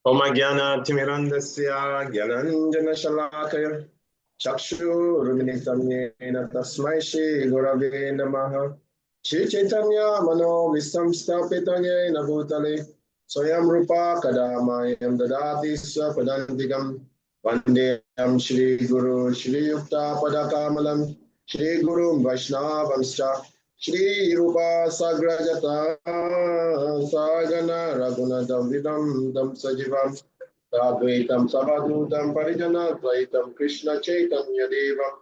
Om Jnana Timirandasya Gyananjana Shalakaya Chakshurumilitam Yena Tasmai Shri Gurave Namaha Shri Chaitanya Mano Vistamstapita Yena Bhutale Swayam Rupa Kadamayam Dadati Swapadantikam Vandeyam Shri Guru Shri Yukta Padakamalam Shri Guru Vaishnavamscha Shri Rupa Sagrajata Sagana Raghunatam Vidam Dam Sajivam Sadvaitam Savadutam Parijana Dvaitam Krishna Chaitanya Devam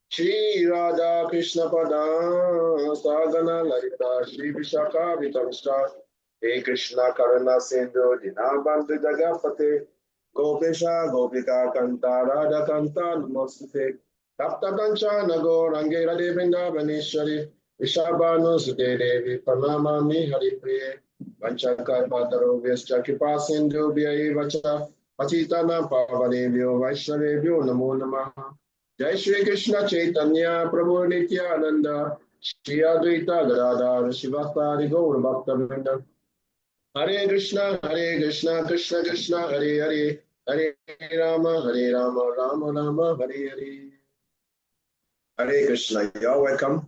Shri Radha Krishna Pada Sagana Lalita Shri Vishaka Vitamsta He Krishna Karana Sindhu Dinabandhu Jagapate Gopesha Gopika Kanta Radha Kanta Namostate Tapta Kancha Nago Rangera Devinda Vanishwari Vishabhanu Sute Devi Pranamami Hari Priye Vanchakar Pataro Vyascha Kripa Sindhu Vyai Vacha Pachitana Pavanebhyo Vaishnavebhyo Namo Namaha Jai Shri Krishna Chaitanya Prabhu Nityananda Shri Advaita Gadadhar Shivastari Gaur Bhakta Vrinda Hare Krishna Krishna Krishna Hare Hare Hare Rama Rama Rama Hare Hare Hare Krishna, you are welcome.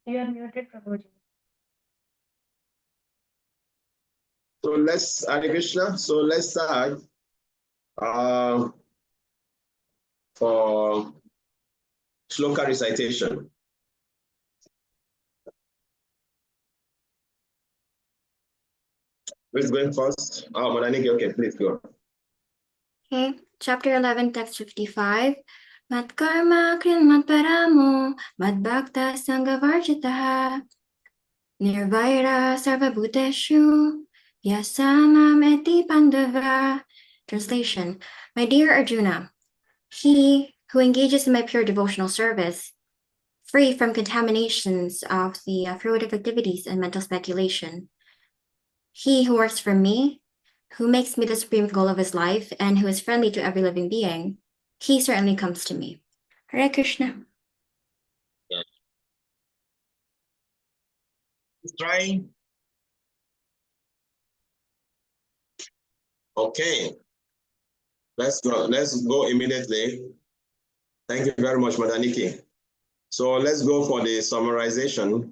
You are muted, Prabhuji. So let's, Hare Krishna, so let's start for shloka recitation. Who's going first? Oh, Madaniki, okay, please go. Okay, chapter 11, text 55. Mat karma krin mat paramo, mat bhakta sanghavarjitaha, nirvaira sarvabhuteshu, yasamam eti pandava. Translation. My dear Arjuna, he who engages in my pure devotional service, free from contaminations of the fruitive activities and mental speculation, he who works for me, who makes me the supreme goal of his life, and who is friendly to every living being, he certainly comes to me. Hare Krishna. Trying. Okay. Let's go immediately. Thank you very much, Madaniki. So let's go for the summarization.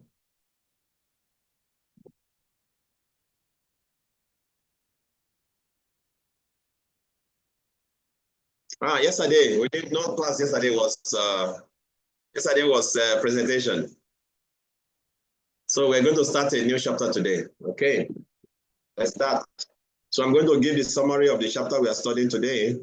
Yesterday we did not class. Yesterday was presentation. So we're going to start a new chapter today. Okay, let's start. So I'm going to give the summary of the chapter we are studying today.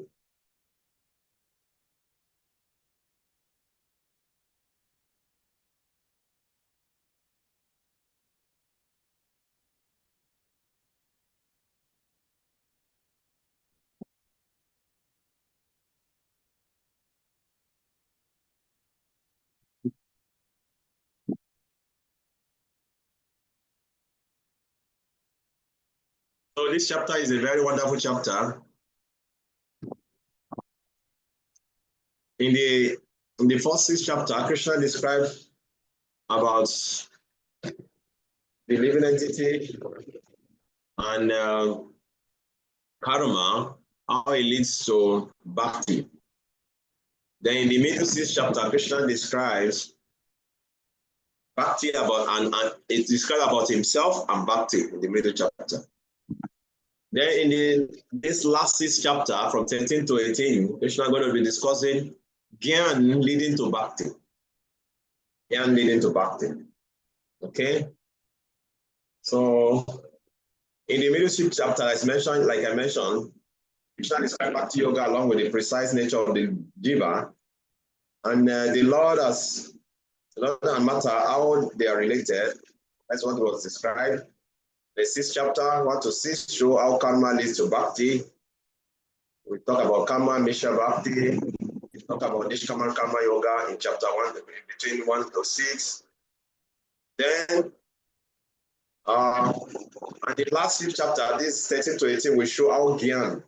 So this chapter is a very wonderful chapter. In the first 6 chapters, Krishna describes about the living entity and karma, how it leads to bhakti. Then in the middle 6 chapter, Krishna describes bhakti and it describes about himself and bhakti in the middle chapter. Then in this last 6 chapter, from 13 to 18, Krishna is going to be discussing Gyan leading to Bhakti. Gyan leading to Bhakti. Okay? So, in the middle 6 chapter, as mentioned, like I mentioned, Krishna described Bhakti Yoga along with the precise nature of the Jiva. And the Lord and Matter, how they are related. That's what was described. The 6th chapter, 1 to 6, show how karma leads to Bhakti. We talk about karma, Misha Bhakti. We talk about Nishkama Karma Yoga in chapter 1, between 1 to 6. Then, and the last 6th chapter, this 13 to 18, will show how Gyan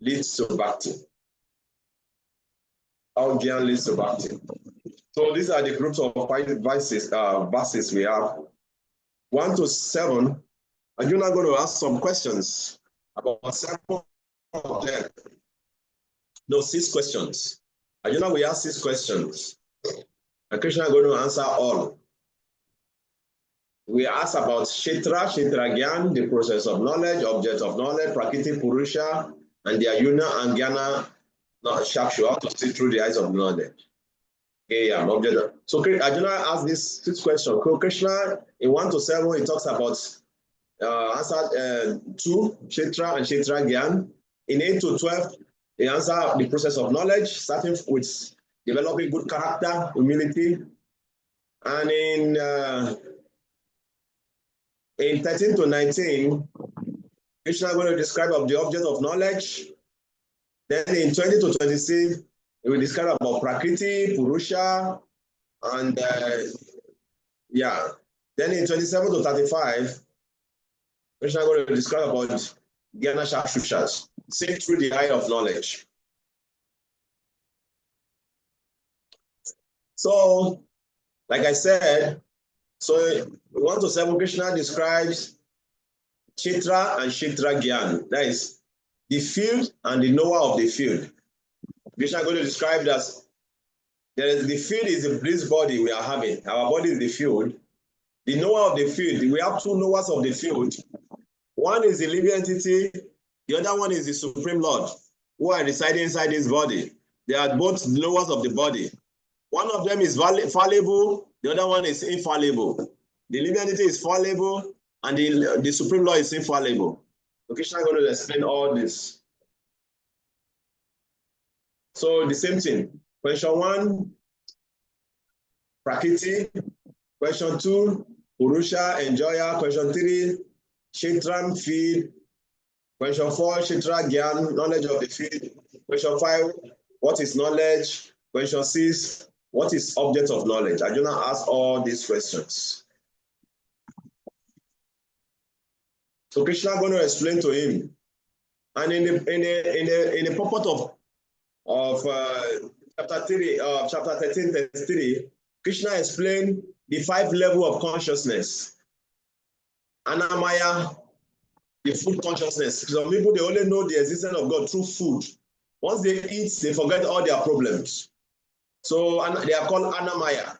leads to Bhakti. How Gyan leads to Bhakti. So these are the groups of 5 verses we have. 1 to 7, and you're not going to ask some questions about 7 of them. No, 6 questions. And you know we ask 6 questions. And Krishna is going to answer all. We ask about Kshetra, Kshetra Gyan, the process of knowledge, object of knowledge, Prakriti, Purusha, and their Yuna and Jnana, Shakshu, how to see through the eyes of knowledge. Okay, yeah, object. So Arjuna asked this 6 questions. Krishna, in 1 to 7, he talks about answered 2, Kshetra and Kshetra Gyan. In 8 to 12, he answered the process of knowledge, starting with developing good character, humility. And in 13 to 19, Krishna is going to describe of the object of knowledge. Then in 20 to 26, he will describe about Prakriti, Purusha, and yeah. Then in 27 to 35, Krishna is going to describe about Jnana Shakshushas, seen through the eye of knowledge. So, like I said, so 1 to 7, Krishna describes Kshetra and Kshetra Gyan. That is the field and the knower of the field. Krishna is going to describe that the field is this body we are having. Our body is the field. The knower of the field, we have 2 knowers of the field. One is the living entity, the other one is the Supreme Lord, who are residing inside this body. They are both knowers of the body. One of them is fallible, the other one is infallible. The living entity is fallible, and the Supreme Lord is infallible. So Krishna is going to explain all this. So the same thing. Question 1, Prakriti. Question 2, Purusha, enjoyer. Question 3, Kshetram, field. Question 4, Kshetra Gyan, knowledge of the field. Question 5, what is knowledge? Question 6, what is object of knowledge? Arjuna asked all these questions. So Krishna is going to explain to him. And in the purport of chapter 13, text 3, Krishna explained the 5 levels of consciousness. Annamaya, the food consciousness. Some people, they only know the existence of God through food. Once they eat, they forget all their problems. So they are called Annamaya.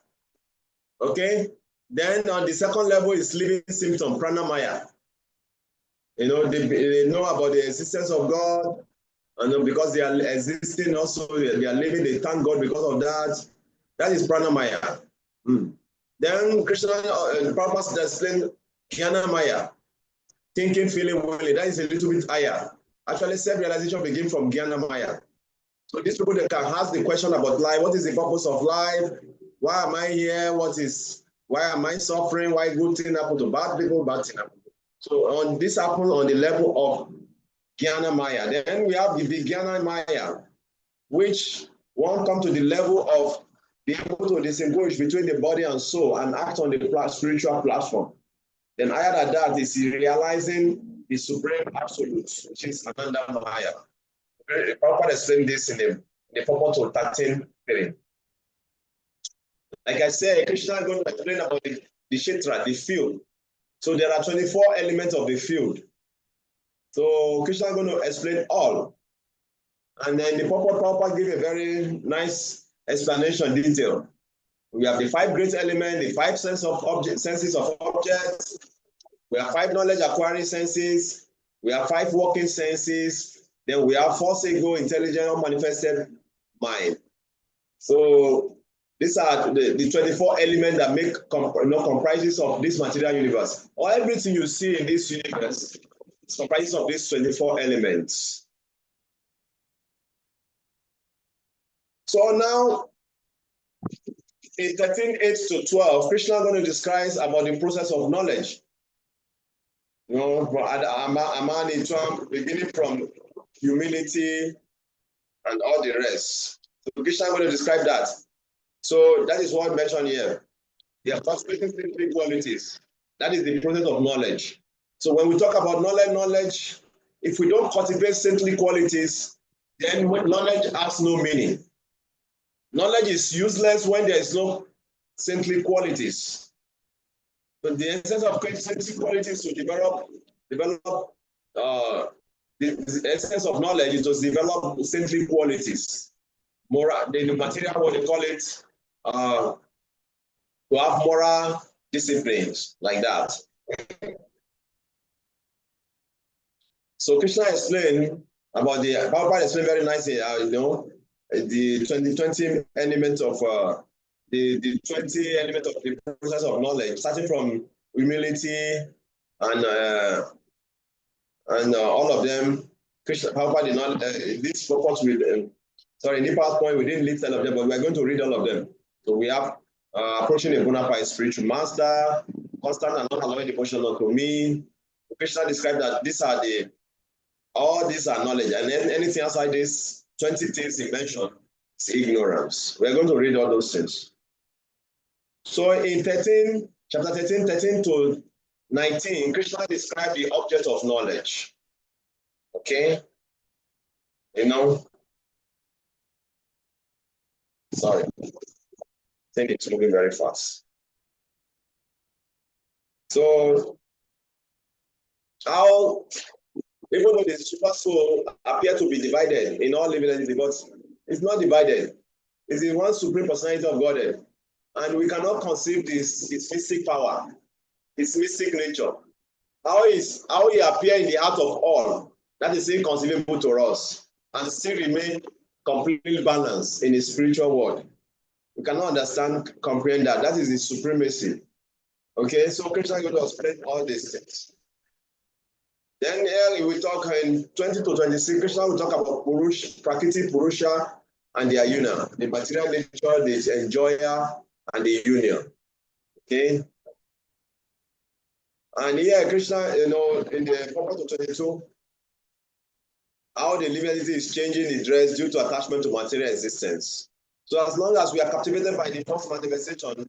Okay? Then on the second level is living symptom, Pranamaya. You know, they know about the existence of God, and because they are existing also, they are living, they thank God because of that. That is Pranamaya. Then Krishna, Prabhupada explained Jnanamaya, thinking, feeling, willing. That is a little bit higher. Actually, self-realization begins from Jnanamaya. So these people, they can ask the question about life. What is the purpose of life? Why am I here? Why am I suffering? Why good things happen to bad people, bad things happen? So this happens on the level of Jnana Maya. Then we have the Vijnana Maya, which one comes to the level of being able to distinguish between the body and soul and act on the spiritual platform. Then higher than that is realizing the supreme absolute, which is Ananda Maya. The Prabhupada explained this in the purport of 13:3. Like I said, Krishna is going to explain about the Kshetra, the field. So there are 24 elements of the field. So Krishna is going to explain all. And then the Prabhupada gave a very nice explanation detail. We have the 5 great elements, the 5 senses of objects. We have 5 knowledge acquiring senses, We have 5 working senses. Then we have 4 ego, intelligent, unmanifested mind. So these are the 24 elements that make comprises of this material universe. Or everything you see in this universe is comprises of these 24 elements. So now, in 13:8 to 12, Krishna is going to describe about the process of knowledge. You know, beginning from humility and all the rest. So Krishna is going to describe that. So that is what mentioned here. They are cultivating 3 qualities. That is the process of knowledge. So when we talk about knowledge, if we don't cultivate saintly qualities, then knowledge has no meaning. Knowledge is useless when there is no saintly qualities. But the essence of saintly qualities to develop the essence of knowledge is to develop saintly qualities. Moral, the material what they call it, to have moral disciplines like that. So Krishna explained about the Bhagavad explained very nicely, the 20 element of the 20 element of the process of knowledge, starting from humility and all of them. Krishna Prabhupada did not this purpose with in the past point we didn't list all of them, but we are going to read all of them. So we have approaching a bona fide spiritual master, constant and not allowing devotion unto me. Krishna described that all these are knowledge, and then anything outside this 20 things he mentioned is ignorance. We are going to read all those things. So in chapter 13 to 19, Krishna described the object of knowledge. Okay? Sorry. I think it's moving very fast. So, how, even though the super soul appear to be divided in all living entities, but it's not divided. It's the one supreme personality of Godhead. And we cannot conceive its mystic power, its mystic nature. How he appear in the heart of all, that is inconceivable to us, and still remain completely balanced in his spiritual world. We cannot understand, comprehend that. That is his supremacy. Okay, so Krishna is going to explain all these things. Then here we talk in 20 to 26, Krishna will talk about Prakriti, Purusha, and their union, the material nature, the enjoyer, and the union. Okay. And here Krishna, in the purpose of 22, how the living entity is changing its dress due to attachment to material existence. So as long as we are captivated by the false manifestation,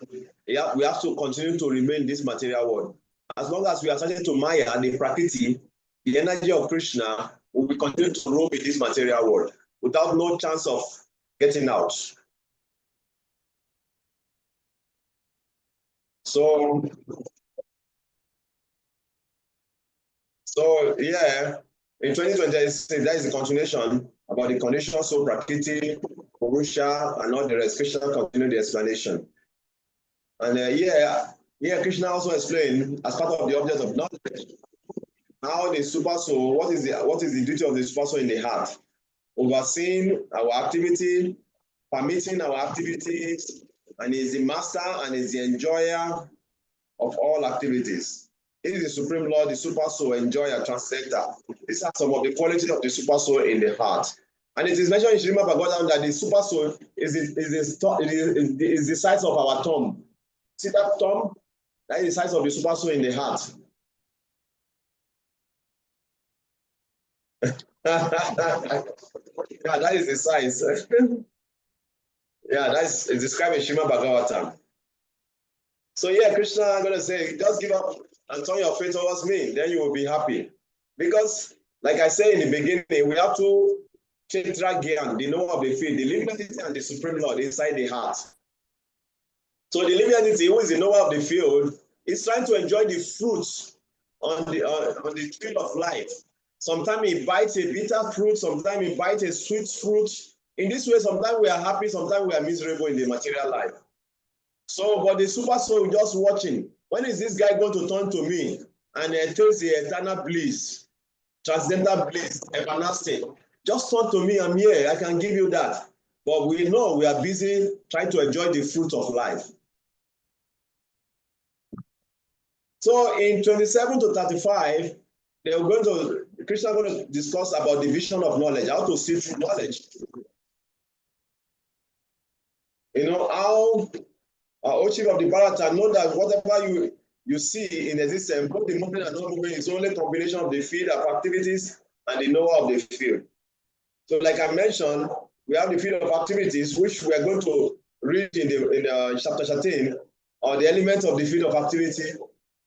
we have to continue to remain in this material world. As long as we are attached to Maya, the Prakriti, the energy of Krishna, we will continue to roam in this material world without no chance of getting out. So yeah, in 2020, that is the continuation about the condition, so Prakriti, Purusha, and all the rest. Krishna continued the explanation. And here Krishna also explained, as part of the object of knowledge, how the super soul, what is the duty of the super soul in the heart? Overseeing our activity, permitting our activities, and is the master and is the enjoyer of all activities. It is the Supreme Lord, the super soul, enjoyer, transcender. These are some of the qualities of the super soul in the heart. And it is mentioned in Srimad Bhagavatam that the super soul is the size of our thumb. See that thumb? That is the size of the super soul in the heart. Yeah, that is the size. Yeah, it's described in Srimad Bhagavatam. So yeah, Krishna is going to say, just give up and turn your faith towards me, then you will be happy. Because, like I said in the beginning, we have to Kshetra Gyan, the knower of the field, the living entity and the Supreme Lord inside the heart. So the living entity, who is the knower of the field, is trying to enjoy the fruits on the tree of life. Sometimes he bites a bitter fruit, sometimes he bites a sweet fruit. In this way, sometimes we are happy, sometimes we are miserable in the material life. So, but the super soul is just watching. When is this guy going to turn to me and tells the eternal bliss? transcendental bliss, everlasting. Just turn to me, I'm here, I can give you that. But we know we are busy trying to enjoy the fruit of life. So in 27 to 35, Krishna are going to discuss about the vision of knowledge, how to see through knowledge. You know, how Chief of the Bharata know that whatever you see in existence, both the movement and non-movement, is only a combination of the field of activities and the knower of the field. So like I mentioned, we have the field of activities, which we are going to read in chapter 13, or the elements of the field of activity,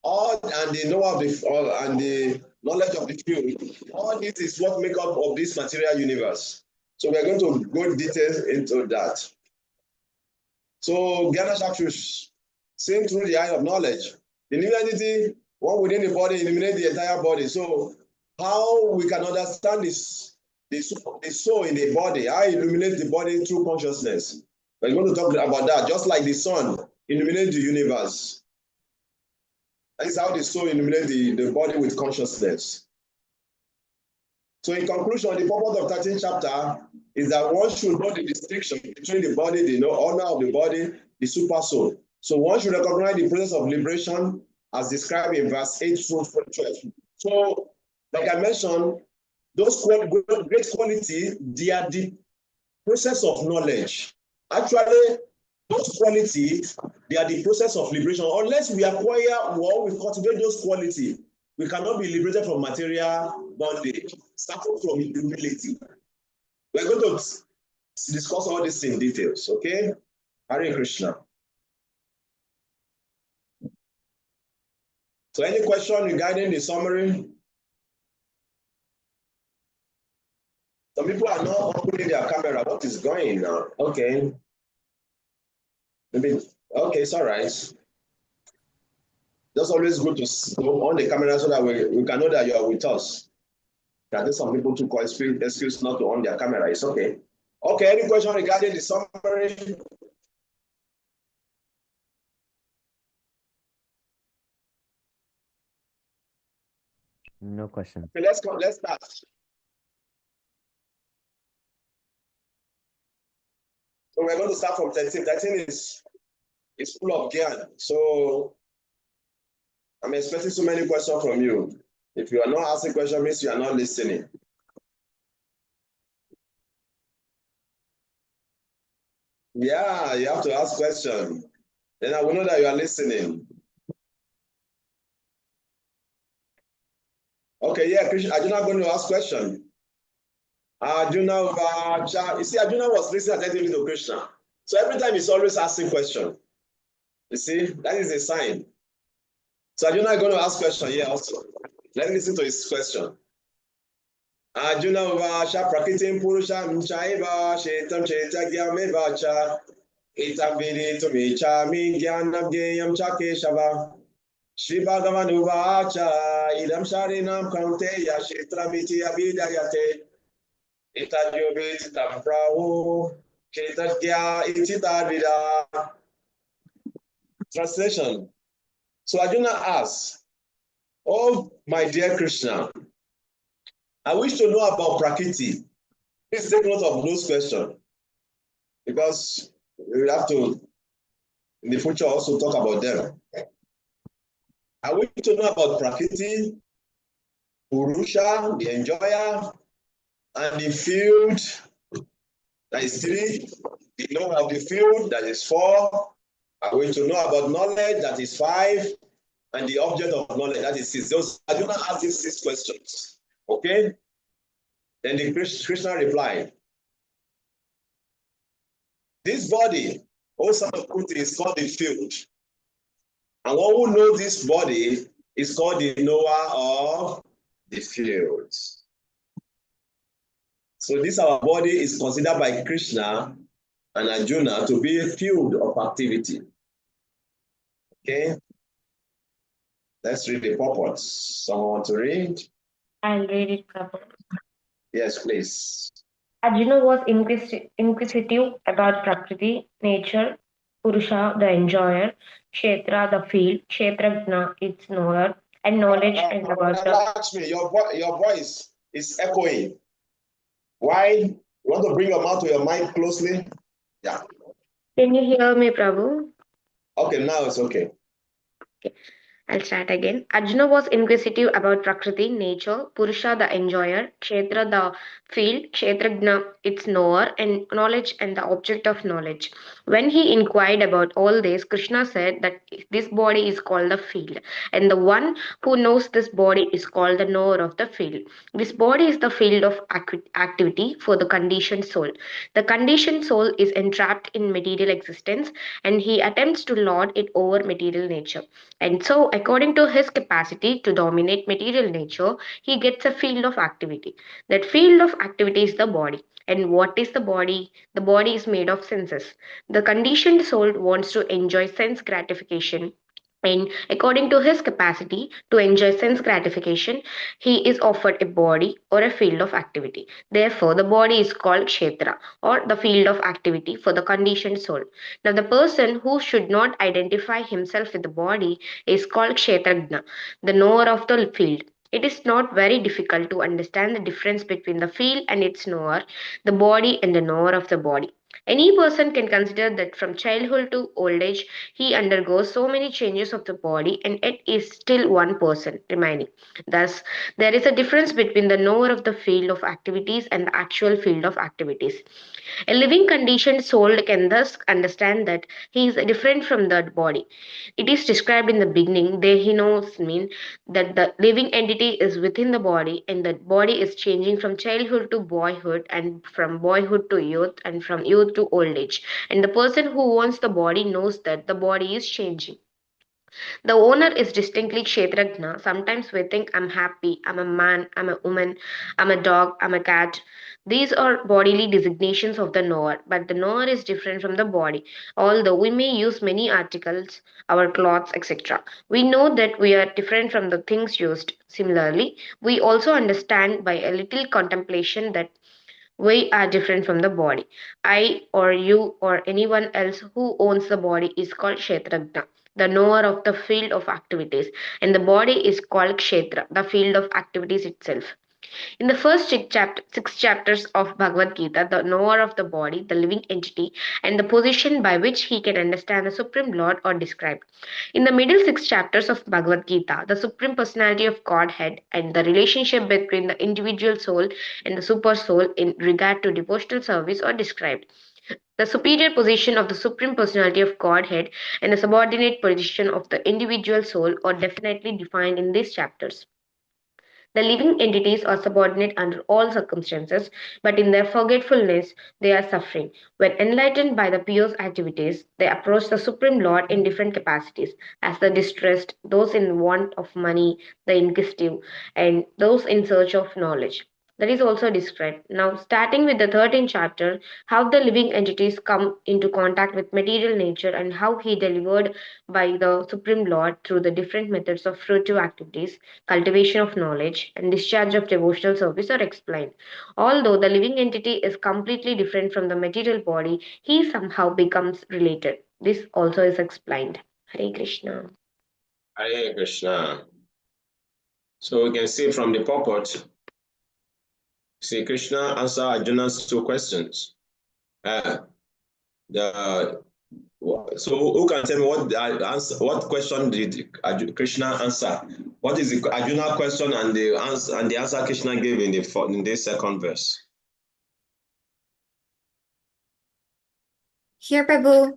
and the knower of and the knowledge of the field. All this is what make up of this material universe. So we are going to go in details into that. So Jnana Chakshush, seeing through the eye of knowledge, the new entity, one within the body, illuminate the entire body. So how we can understand this, the soul in the body, how it illuminates the body through consciousness. We're going to talk about that, just like the sun illuminates the universe. That is how the soul illuminates the body with consciousness. So in conclusion, the purpose of 13th chapter is that one should know the distinction between the body, the honor of the body, the super soul. So one should recognize the process of liberation as described in verse 8 through 12. So, like I mentioned, those great quality, they are the process of knowledge. Actually, those qualities, they are the process of liberation. Unless we acquire or we cultivate those qualities, we cannot be liberated from material bondage, starting from humility. We're going to discuss all this in details, okay? Hare Krishna. So any question regarding the summary? Some people are not opening their camera. What is going on? Okay. Maybe, okay, it's all right. Just always good to go on the camera so that we can know that you are with us. There are some people to call excuse not to on their camera. It's okay. Okay, any question regarding the summary? No question. Okay, let's start. So we're going to start from 13. 13 is full of gyan. So I'm expecting so many questions from you. If you are not asking questions, means you are not listening. Yeah, you have to ask questions. Then I will know that you are listening. Okay, yeah, Krishna, Arjuna going to ask question. Arjuna, you see, Arjuna was listening attentively to Krishna. So every time he's always asking question. You see, that is a sign. So Arjuna is going to ask question here also. Let's listen to his question. Arjuna Vacha Prakritim Purusham Chaiva Shetam Chetagyame Vacha Itam Viditum Ichami Gyanam Gayam Chakeshava Shri Bhagavanu Vacha Idam Sharinam Kaunteya Shetramiti Abhidayate Itajyobit Tamprahu Ketagya Ititadvida. Translation. So Arjuna asks, oh my dear Krishna, I wish to know about Prakriti. Please take note of those questions because we have to, in the future, also talk about them. I wish to know about Prakriti, Purusha, the enjoyer, and the field, that is 3. The knower of the field, that is 4. I wish to know about knowledge, that is 5. And the object of knowledge, that is 6. Those, I do not ask these 6 questions. Okay? Then the Krishna replied, this body, O son of Kuti, is called the field. And one who knows this body is called the knower of the field. So this our body is considered by Krishna and Arjuna to be a field of activity. Okay? Let's read the purport. Someone want to read? I'll read it, Prabhu. Yes, please. Arjuna was inquisitive about Prakriti, nature, Purusha, the enjoyer, Kshetra, the field, Kshetrajna, its knower, and knowledge and about the... Lakshmi, your voice is echoing. Why? You want to bring your mouth to your mic closely? Yeah. Can you hear me, Prabhu? Okay, now it's okay. Okay. I'll start again. Arjuna was inquisitive about Prakriti, nature, Purusha, the enjoyer, Kshetra, the field, Kshetrajna, its knower, and knowledge and the object of knowledge. When he inquired about all this, Krishna said that this body is called the field, and the one who knows this body is called the knower of the field. This body is the field of activity for the conditioned soul. The conditioned soul is entrapped in material existence, and he attempts to lord it over material nature. And so, according to his capacity to dominate material nature, he gets a field of activity. That field of activity is the body. And what is the body? The body is made of senses. The conditioned soul wants to enjoy sense gratification. And according to his capacity to enjoy sense gratification, he is offered a body or a field of activity. Therefore, the body is called Kshetra, or the field of activity for the conditioned soul. Now, the person who should not identify himself with the body is called Kshetrajna, the knower of the field. It is not very difficult to understand the difference between the field and its knower, the body and the knower of the body. Any person can consider that from childhood to old age, he undergoes so many changes of the body and yet is still one person remaining. Thus, there is a difference between the knower of the field of activities and the actual field of activities. A living conditioned soul can thus understand that he is different from the body. It is described in the beginning, there he knows mean that the living entity is within the body and the body is changing from childhood to boyhood and from boyhood to youth and from youth to old age. And the person who owns the body knows that the body is changing. The owner is distinctly Kshetrajna. Sometimes we think I'm happy, I'm a man, I'm a woman, I'm a dog, I'm a cat. These are bodily designations of the knower, but the knower is different from the body. Although we may use many articles, our clothes, etc., we know that we are different from the things used. Similarly, we also understand by a little contemplation that we are different from the body. I or you or anyone else who owns the body is called Kshetrajna, the knower of the field of activities, and the body is called Kshetra, the field of activities itself. In the first six chapters of Bhagavad Gita, the knower of the body, the living entity, and the position by which he can understand the Supreme Lord are described. In the middle six chapters of Bhagavad Gita, the Supreme Personality of Godhead and the relationship between the individual soul and the super soul in regard to devotional service are described. The superior position of the Supreme Personality of Godhead and the subordinate position of the individual soul are definitely defined in these chapters. The living entities are subordinate under all circumstances, but in their forgetfulness they are suffering. When enlightened by the pious activities, they approach the Supreme Lord in different capacities, as the distressed, those in want of money, the inquisitive, and those in search of knowledge. That is also described. Now, starting with the 13th chapter, how the living entities come into contact with material nature and how he delivered by the Supreme Lord through the different methods of fruitive activities, cultivation of knowledge, and discharge of devotional service are explained. Although the living entity is completely different from the material body, he somehow becomes related. This also is explained. Hare Krishna. Hare Krishna. So we can see from the purport, see Krishna answer Arjuna's two questions. So who can tell me what question did Krishna answer? What is the Arjuna question and the answer Krishna gave in the second verse? Here, Prabhu,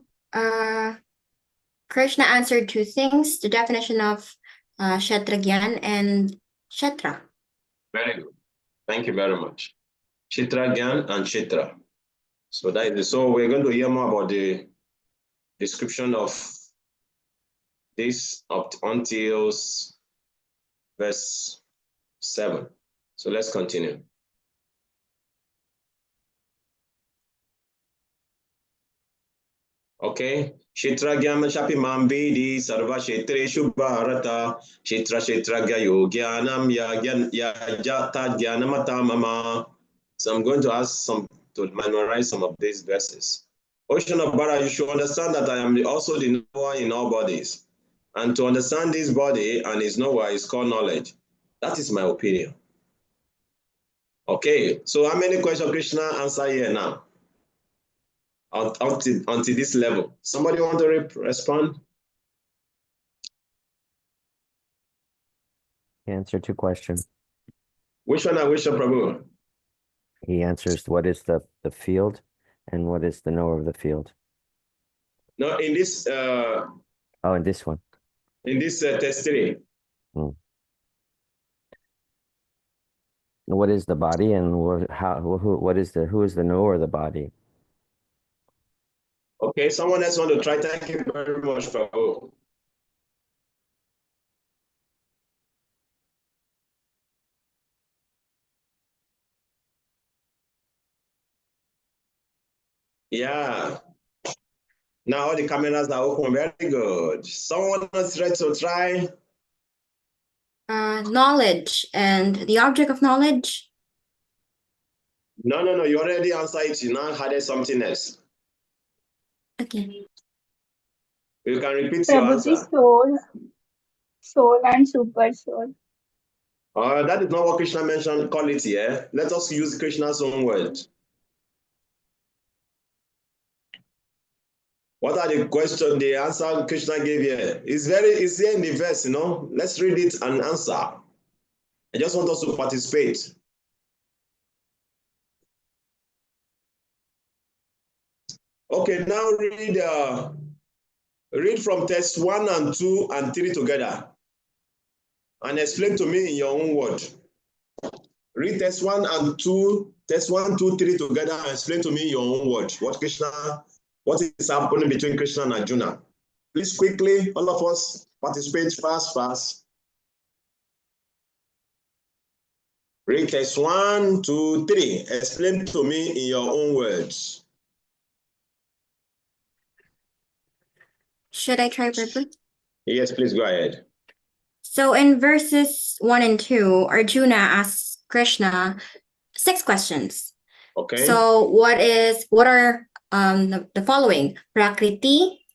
Krishna answered two things, the definition of Kshetragyan and Kshetra. Very good. Thank you very much. Kshetragyan and Kshetra. So that is so we're going to hear more about the description of this up until verse 7. So let's continue. Okay. Kshetragyam shapi mambidi sarva kshetreshu bharata kshetragya yogyanam yajata jnanamata mama. So I'm going to ask to memorize some of these verses. Ocean of Bara, you should understand that I am also the knower in all bodies. And to understand this body and his knower is called knowledge. That is my opinion. Okay, so how many questions Krishna answer here now? Until this level. Somebody want to respond? He answered 2 questions. Which one I wish Prabhu? He answers what is the field and what is the knower of the field. No, in this in this one. In this test 3. What is the body and who is the knower of the body? Okay, someone else want to try? Thank you very much, Prabhu. Yeah. Now all the cameras are open. Very good. Someone else ready to try? Knowledge and the object of knowledge. No. You already answered it. You now added something else. Okay. You can repeat your answer. Soul and super soul. That is not what Krishna mentioned. Call it here. Let us use Krishna's own word. What are the questions, the answer Krishna gave here? It's here in the verse, you know. Let's read it and answer. I just want us to participate. Okay, now read from text 1 and 2 and 3 together. And explain to me in your own word. Read text 1 and 2, text 1, 2, 3 together and explain to me in your own word. What is happening between Krishna and Arjuna? Please quickly, all of us participate fast. Read text 1, 2, 3. Explain to me in your own words. Should I try, Prabhu? Yes, please go ahead. So in verses 1 and 2, Arjuna asks Krishna 6 questions. Okay. So what are the following? Prakriti,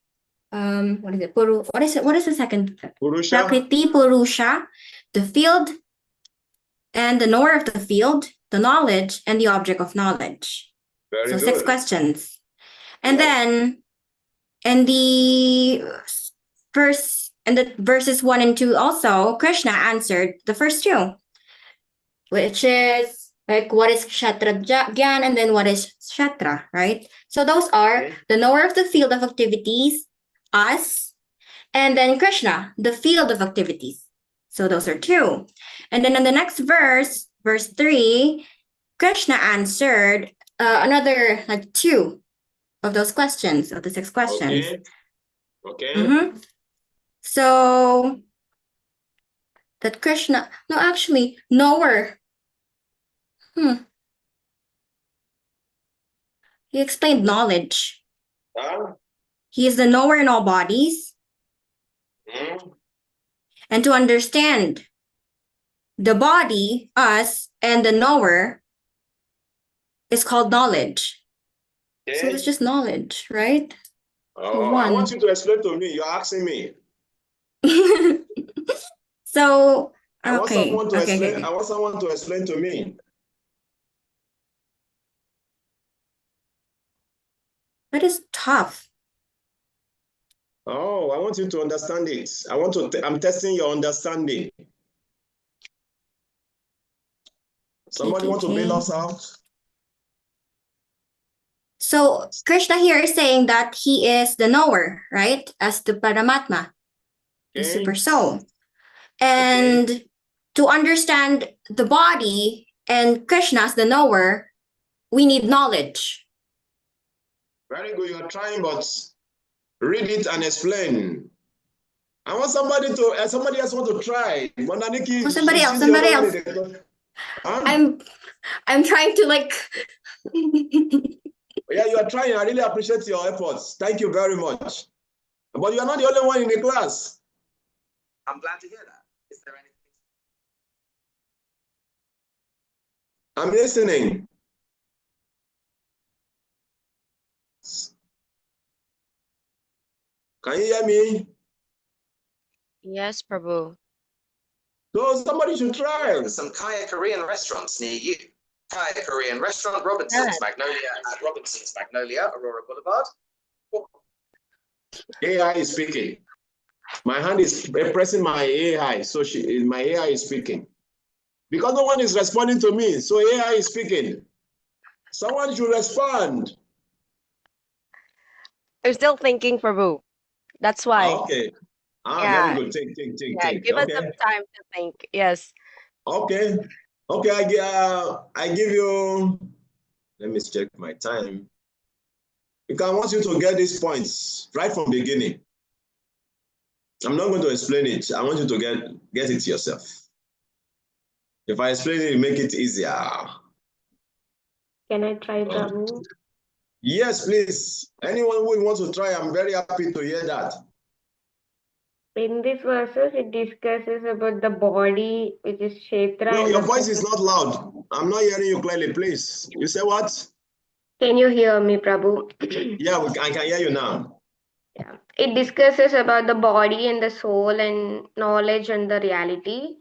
what is the second? Purusha. Prakriti, Purusha, the field, and the knower of the field, the knowledge, and the object of knowledge. Very so good. 6 questions. And then in the verses 1 and 2 also, Krishna answered the first 2, which is like what is Kshatra Gyan and then what is Kshatra, right? So those are the knower of the field of activities, us, and then Krishna, the field of activities. So those are 2. And then in the next verse 3, Krishna answered another like 2 of those questions, of the 6 questions. Okay. So that Krishna, knower. He explained knowledge. He is the knower in all bodies. And to understand the body, us, and the knower is called knowledge. Okay. So it's just knowledge, right? I want you to explain to me. You're asking me. So, I want someone to explain to me. That is tough. Oh, I want you to understand it. I'm testing your understanding. Somebody want to bail us out? So Krishna here is saying that he is the knower, right? As the Paramatma, the super soul. And to understand the body and Krishna as the knower, we need knowledge. Very good. You're trying, but read it and explain. I want somebody else want to try. Mandaniki, somebody else. Huh? I'm trying to like. Yeah, you are trying. I really appreciate your efforts. Thank you very much. But you are not the only one in the class. I'm glad to hear that. Is there anything? I'm listening. Can you hear me? Yes, Prabhu. So somebody should try. Some Kaya Korean restaurants near you. Kaya Korean restaurant, Robinson's Magnolia, Aurora Boulevard. AI is speaking. My hand is pressing my AI, so my AI is speaking. Because no one is responding to me, so AI is speaking. Someone should respond. I'm still thinking, Prabhu. That's why. Okay. Yeah. Very good. Think. Yeah, give us some time to think. Yes. Okay. I give you. Let me check my time. Because I want you to get these points right from the beginning. I'm not going to explain it. I want you to get it yourself. If I explain it, make it easier. Can I try, Prabhu? Yes, please. Anyone who wants to try, I'm very happy to hear that. In this verses, it discusses about the body, which is Kshetra. No, and your the voice is not loud. I'm not hearing you clearly, please. You say what? Can you hear me, Prabhu? Yeah, I can hear you now. Yeah. It discusses about the body and the soul and knowledge and the reality.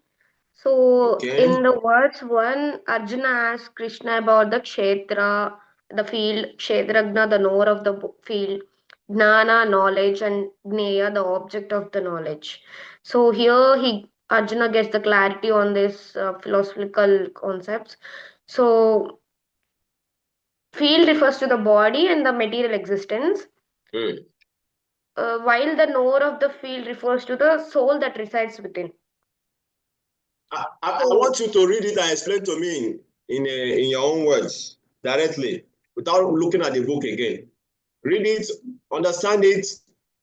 So Okay. in the verse 1, Arjuna asks Krishna about the Kshetra, the field, Kshetragna, the knower of the field, Gnana, knowledge, and Gneya, the object of the knowledge. So here Arjuna gets the clarity on this philosophical concepts. So field refers to the body and the material existence, while the knower of the field refers to the soul that resides within. I want you to read it and explain to me in your own words directly, without looking at the book again. Read it, understand it.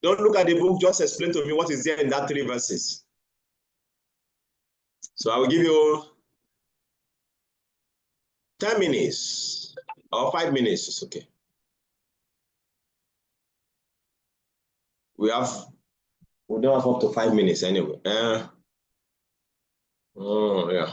Don't look at the book. Just explain to me what is there in that 3 verses. So I will give you 10 minutes or 5 minutes. It's okay. We don't have up to 5 minutes anyway. Oh yeah.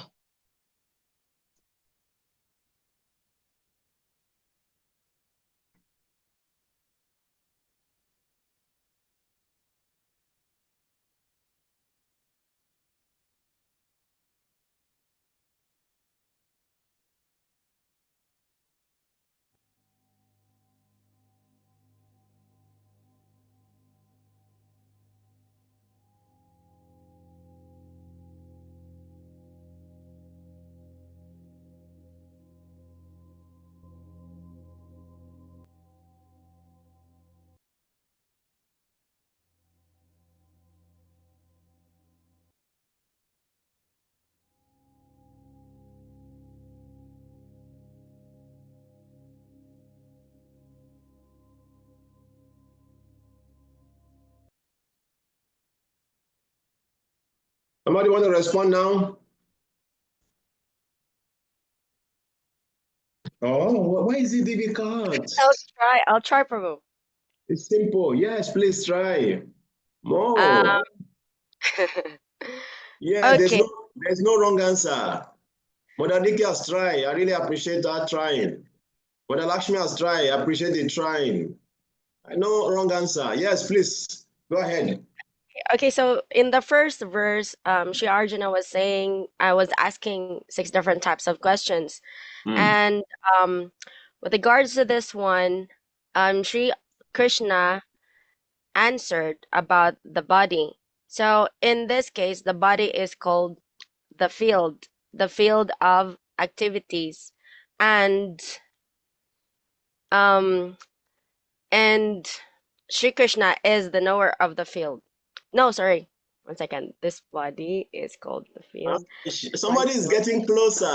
Somebody want to respond now? Oh, why is it difficult? I'll try, Prabhu. It's simple. Yes, please try. More. Um, Yeah, okay. there's no wrong answer. Mother Nikki has tried. I really appreciate that trying. Mother Lakshmi has tried. I appreciate the trying. I know wrong answer. Yes, please. Go ahead. Okay, so in the first verse, Sri Arjuna was saying, I was asking 6 different types of questions. And with regards to this one, Sri Krishna answered about the body. So in this case, the body is called the field of activities. And Sri Krishna is the knower of the field. No, sorry. 1 second. This body is called the field. Somebody is getting closer.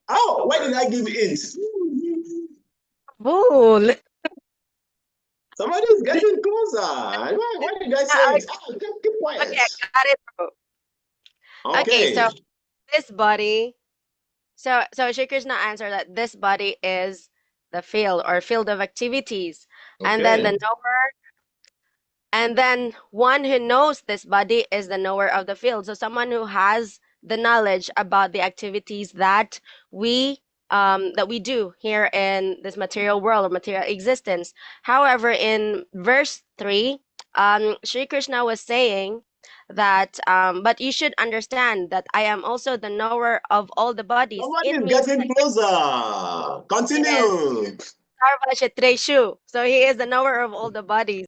Oh, why did I give it? Bull. Somebody is getting closer. Why did I say it? Oh, keep quiet. Okay, I got it, bro. Okay, so this body, so Shri Krishna answered that this body is the field or field of activities. And then the knower, and then one who knows this body is the knower of the field. So someone who has the knowledge about the activities that we do here in this material world or material existence. However, in verse 3, Sri Krishna was saying that but you should understand that I am also the knower of all the bodies. Someone It is means getting closer. Continue. so he is the knower of all the bodies.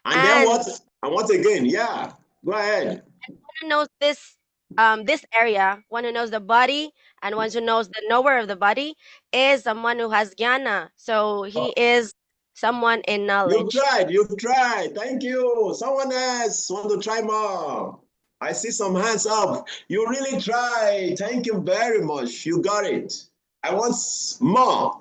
And then what? And what again? Yeah, go ahead. One who knows this area, one who knows the body, and one who knows the knower of the body is someone who has jnana. So he is someone in knowledge. You've tried. Thank you. Someone else want to try more. I see some hands up. You really tried. Thank you very much. You got it. I want more.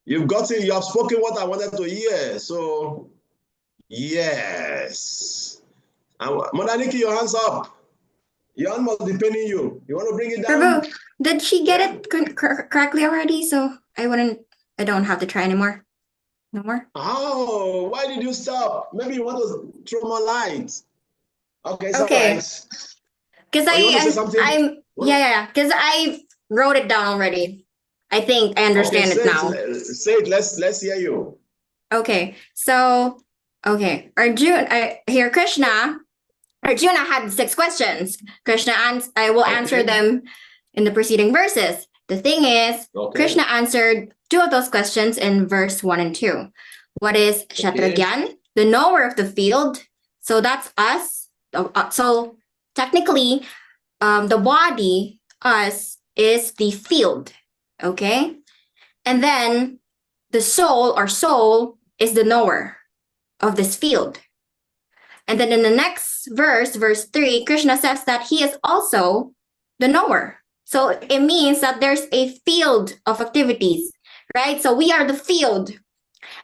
You've got it. You have spoken what I wanted to hear. So, yes. Mother Nikki, your hands up. Your hand must be paining you. You want to bring it down? Prabhu, did she get it correctly already? So I don't have to try anymore. No more? Oh, why did you stop? Maybe you want to throw more light. Okay, Okay. Because because I wrote it down already. I think I understand it now. Say it. Let's hear you. Okay. So, okay. Arjuna had 6 questions. I will answer them in the preceding verses. The thing is, Krishna answered 2 of those questions in verse 1 and 2. What is Kshatragyan? The knower of the field. So that's us. So technically, the body, us, is the field. Okay? And then the soul is the knower of this field. And then in the next verse, verse 3, Krishna says that he is also the knower. So it means that there's a field of activities, right? So we are the field.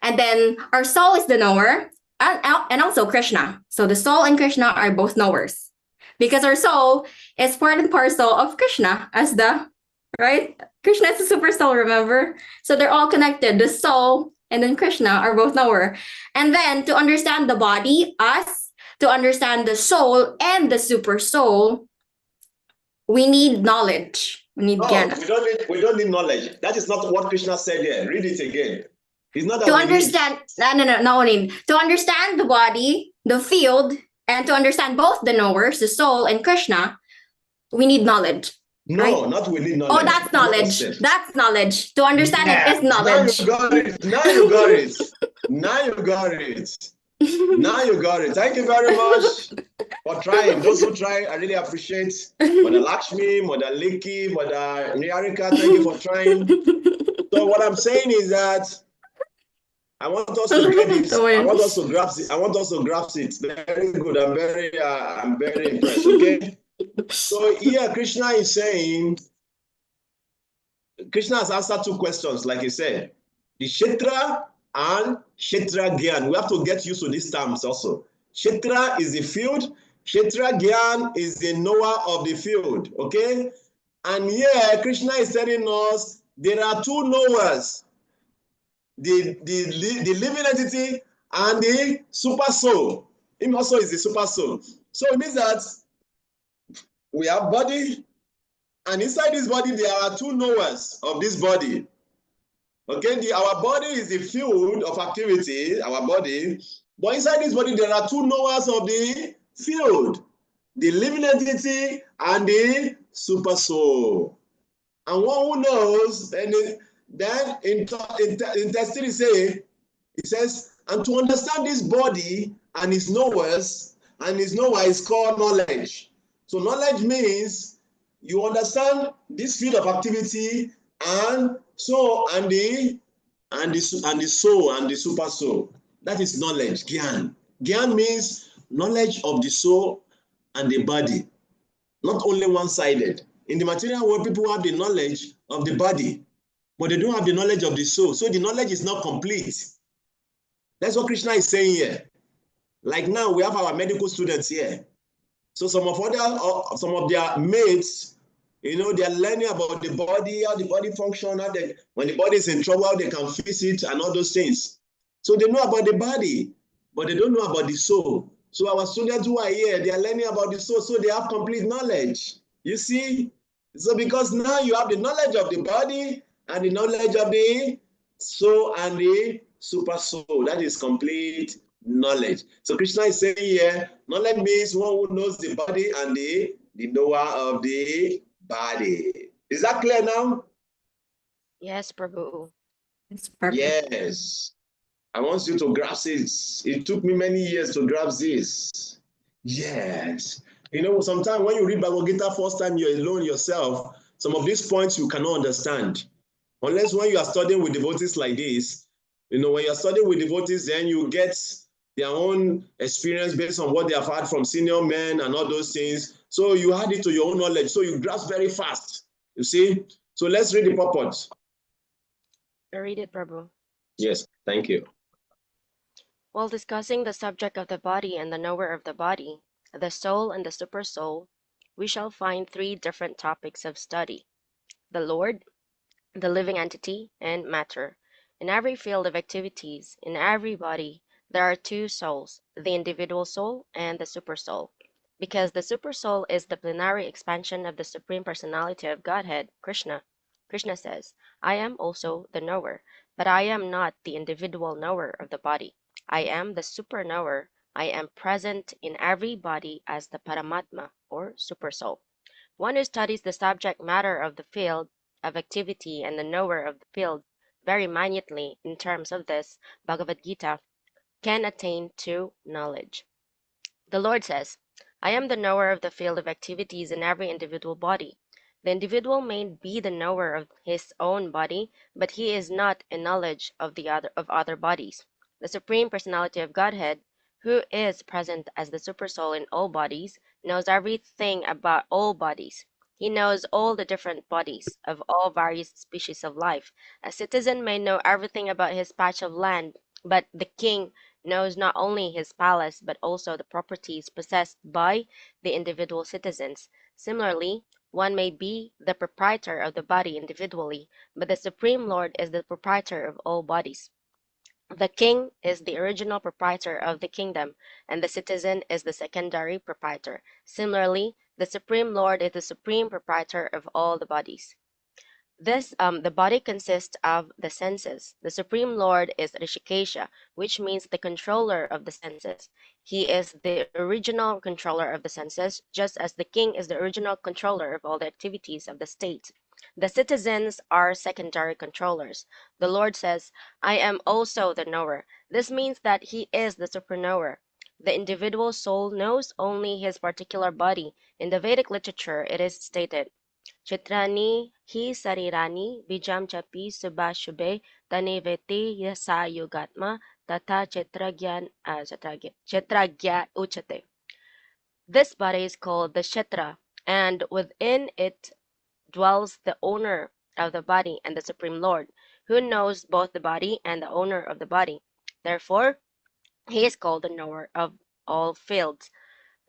And then our soul is the knower, and also Krishna. So the soul and Krishna are both knowers. Because our soul is part and parcel of Krishna as right? Krishna is the super soul, remember? So they're all connected. The soul and then Krishna are both knower. And then to understand the body, us, to understand the soul and the super soul, we need knowledge. We need jnana. We don't need knowledge. That is not what Krishna said here. Read it again. It's not that to understand. To understand the body, the field, and to understand both the knowers, the soul and Krishna, we need knowledge. No, right? Not we need knowledge. Oh, that's knowledge. That's knowledge. To understand it is knowledge. Now you got it. Now you got it. Now you got it. Thank you very much for trying. Those who try, I really appreciate. Mother Lakshmi, Mother Liki, Mother Niharika, thank you for trying. So what I'm saying is that I want us to get it. I want us to grasp it. I want us to grasp it. Very good. I'm very impressed. Okay. So here Krishna is saying, Krishna has answered 2 questions, like he said. The Kshetra and Kshetra Gyan. We have to get used to these terms also. Kshetra is the field. Kshetra Gyan is the knower of the field. Okay? And here Krishna is telling us there are 2 knowers. The living entity and the super soul. Him also is the super soul. So it means that we have body, and inside this body there are 2 knowers of this body. Okay, our body is the field of activity, our body, but inside this body there are 2 knowers of the field, the living entity and the super soul. And one who knows, then in text 3 it says, and to understand this body and its knowers, and its knower is called knowledge. So knowledge means you understand this field of activity and so and the soul and the super soul. That is knowledge, Gyan. Gyan means knowledge of the soul and the body, not only one-sided. In the material world, people have the knowledge of the body, but they don't have the knowledge of the soul. So the knowledge is not complete. That's what Krishna is saying here. Like now, we have our medical students here. So some of their mates, they are learning about the body, how the body functions, when the body is in trouble, how they can fix it and all those things. So they know about the body, but they don't know about the soul. So our students who are here, they are learning about the soul, so they have complete knowledge. You see? So because now you have the knowledge of the body and the knowledge of the soul and the super soul. That is complete knowledge. So Krishna is saying here, knowledge means one who knows the body and the knower of the body. Is that clear now? Yes, Prabhu. It's perfect. Yes. I want you to grasp it. It took me many years to grasp this. Yes. You know, sometimes when you read Bhagavad Gita first time, you're alone yourself, some of these points you cannot understand. Unless when you are studying with devotees like this, you know, when you're studying with devotees, then you get their own experience based on what they have had from senior men and all those things. So you add it to your own knowledge. So you grasp very fast. You see? So let's read the purport. Read it, Prabhu. Yes, thank you. While discussing the subject of the body and the knower of the body, the soul and the supersoul, we shall find three different topics of study: the Lord, the living entity, and matter. In every field of activities, in every body, there are two souls, the individual soul and the supersoul. Because the supersoul is the plenary expansion of the Supreme Personality of Godhead, Krishna. Krishna says, I am also the knower, but I am not the individual knower of the body. I am the super knower. I am present in every body as the Paramatma, or supersoul. One who studies the subject matter of the field of activity and the knower of the field very minutely in terms of this Bhagavad Gita can attain to knowledge. The Lord says, I am the knower of the field of activities in every individual body. The individual may be the knower of his own body, but he is not in knowledge of other bodies. The Supreme Personality of Godhead, who is present as the Supersoul in all bodies, knows everything about all bodies. He knows all the different bodies of all various species of life. A citizen may know everything about his patch of land, but the king knows not only his palace but also the properties possessed by the individual citizens. Similarly, one may be the proprietor of the body individually, but the Supreme Lord is the proprietor of all bodies. The king is the original proprietor of the kingdom, and the citizen is the secondary proprietor. Similarly, the Supreme Lord is the supreme proprietor of all the bodies. The body consists of the senses. The Supreme Lord is Rishikesha, which means the controller of the senses. He is the original controller of the senses, just as the king is the original controller of all the activities of the state. The citizens are secondary controllers. The Lord says, I am also the knower. This means that he is the superknower. The individual soul knows only his particular body. In the Vedic literature, it is stated, Chitrani hi sarirani bijam chapi subashube taneveti yasa yugatma tata chitragyan uchate. This body is called the Kshetra, and within it dwells the owner of the body and the Supreme Lord, who knows both the body and the owner of the body. Therefore, he is called the knower of all fields.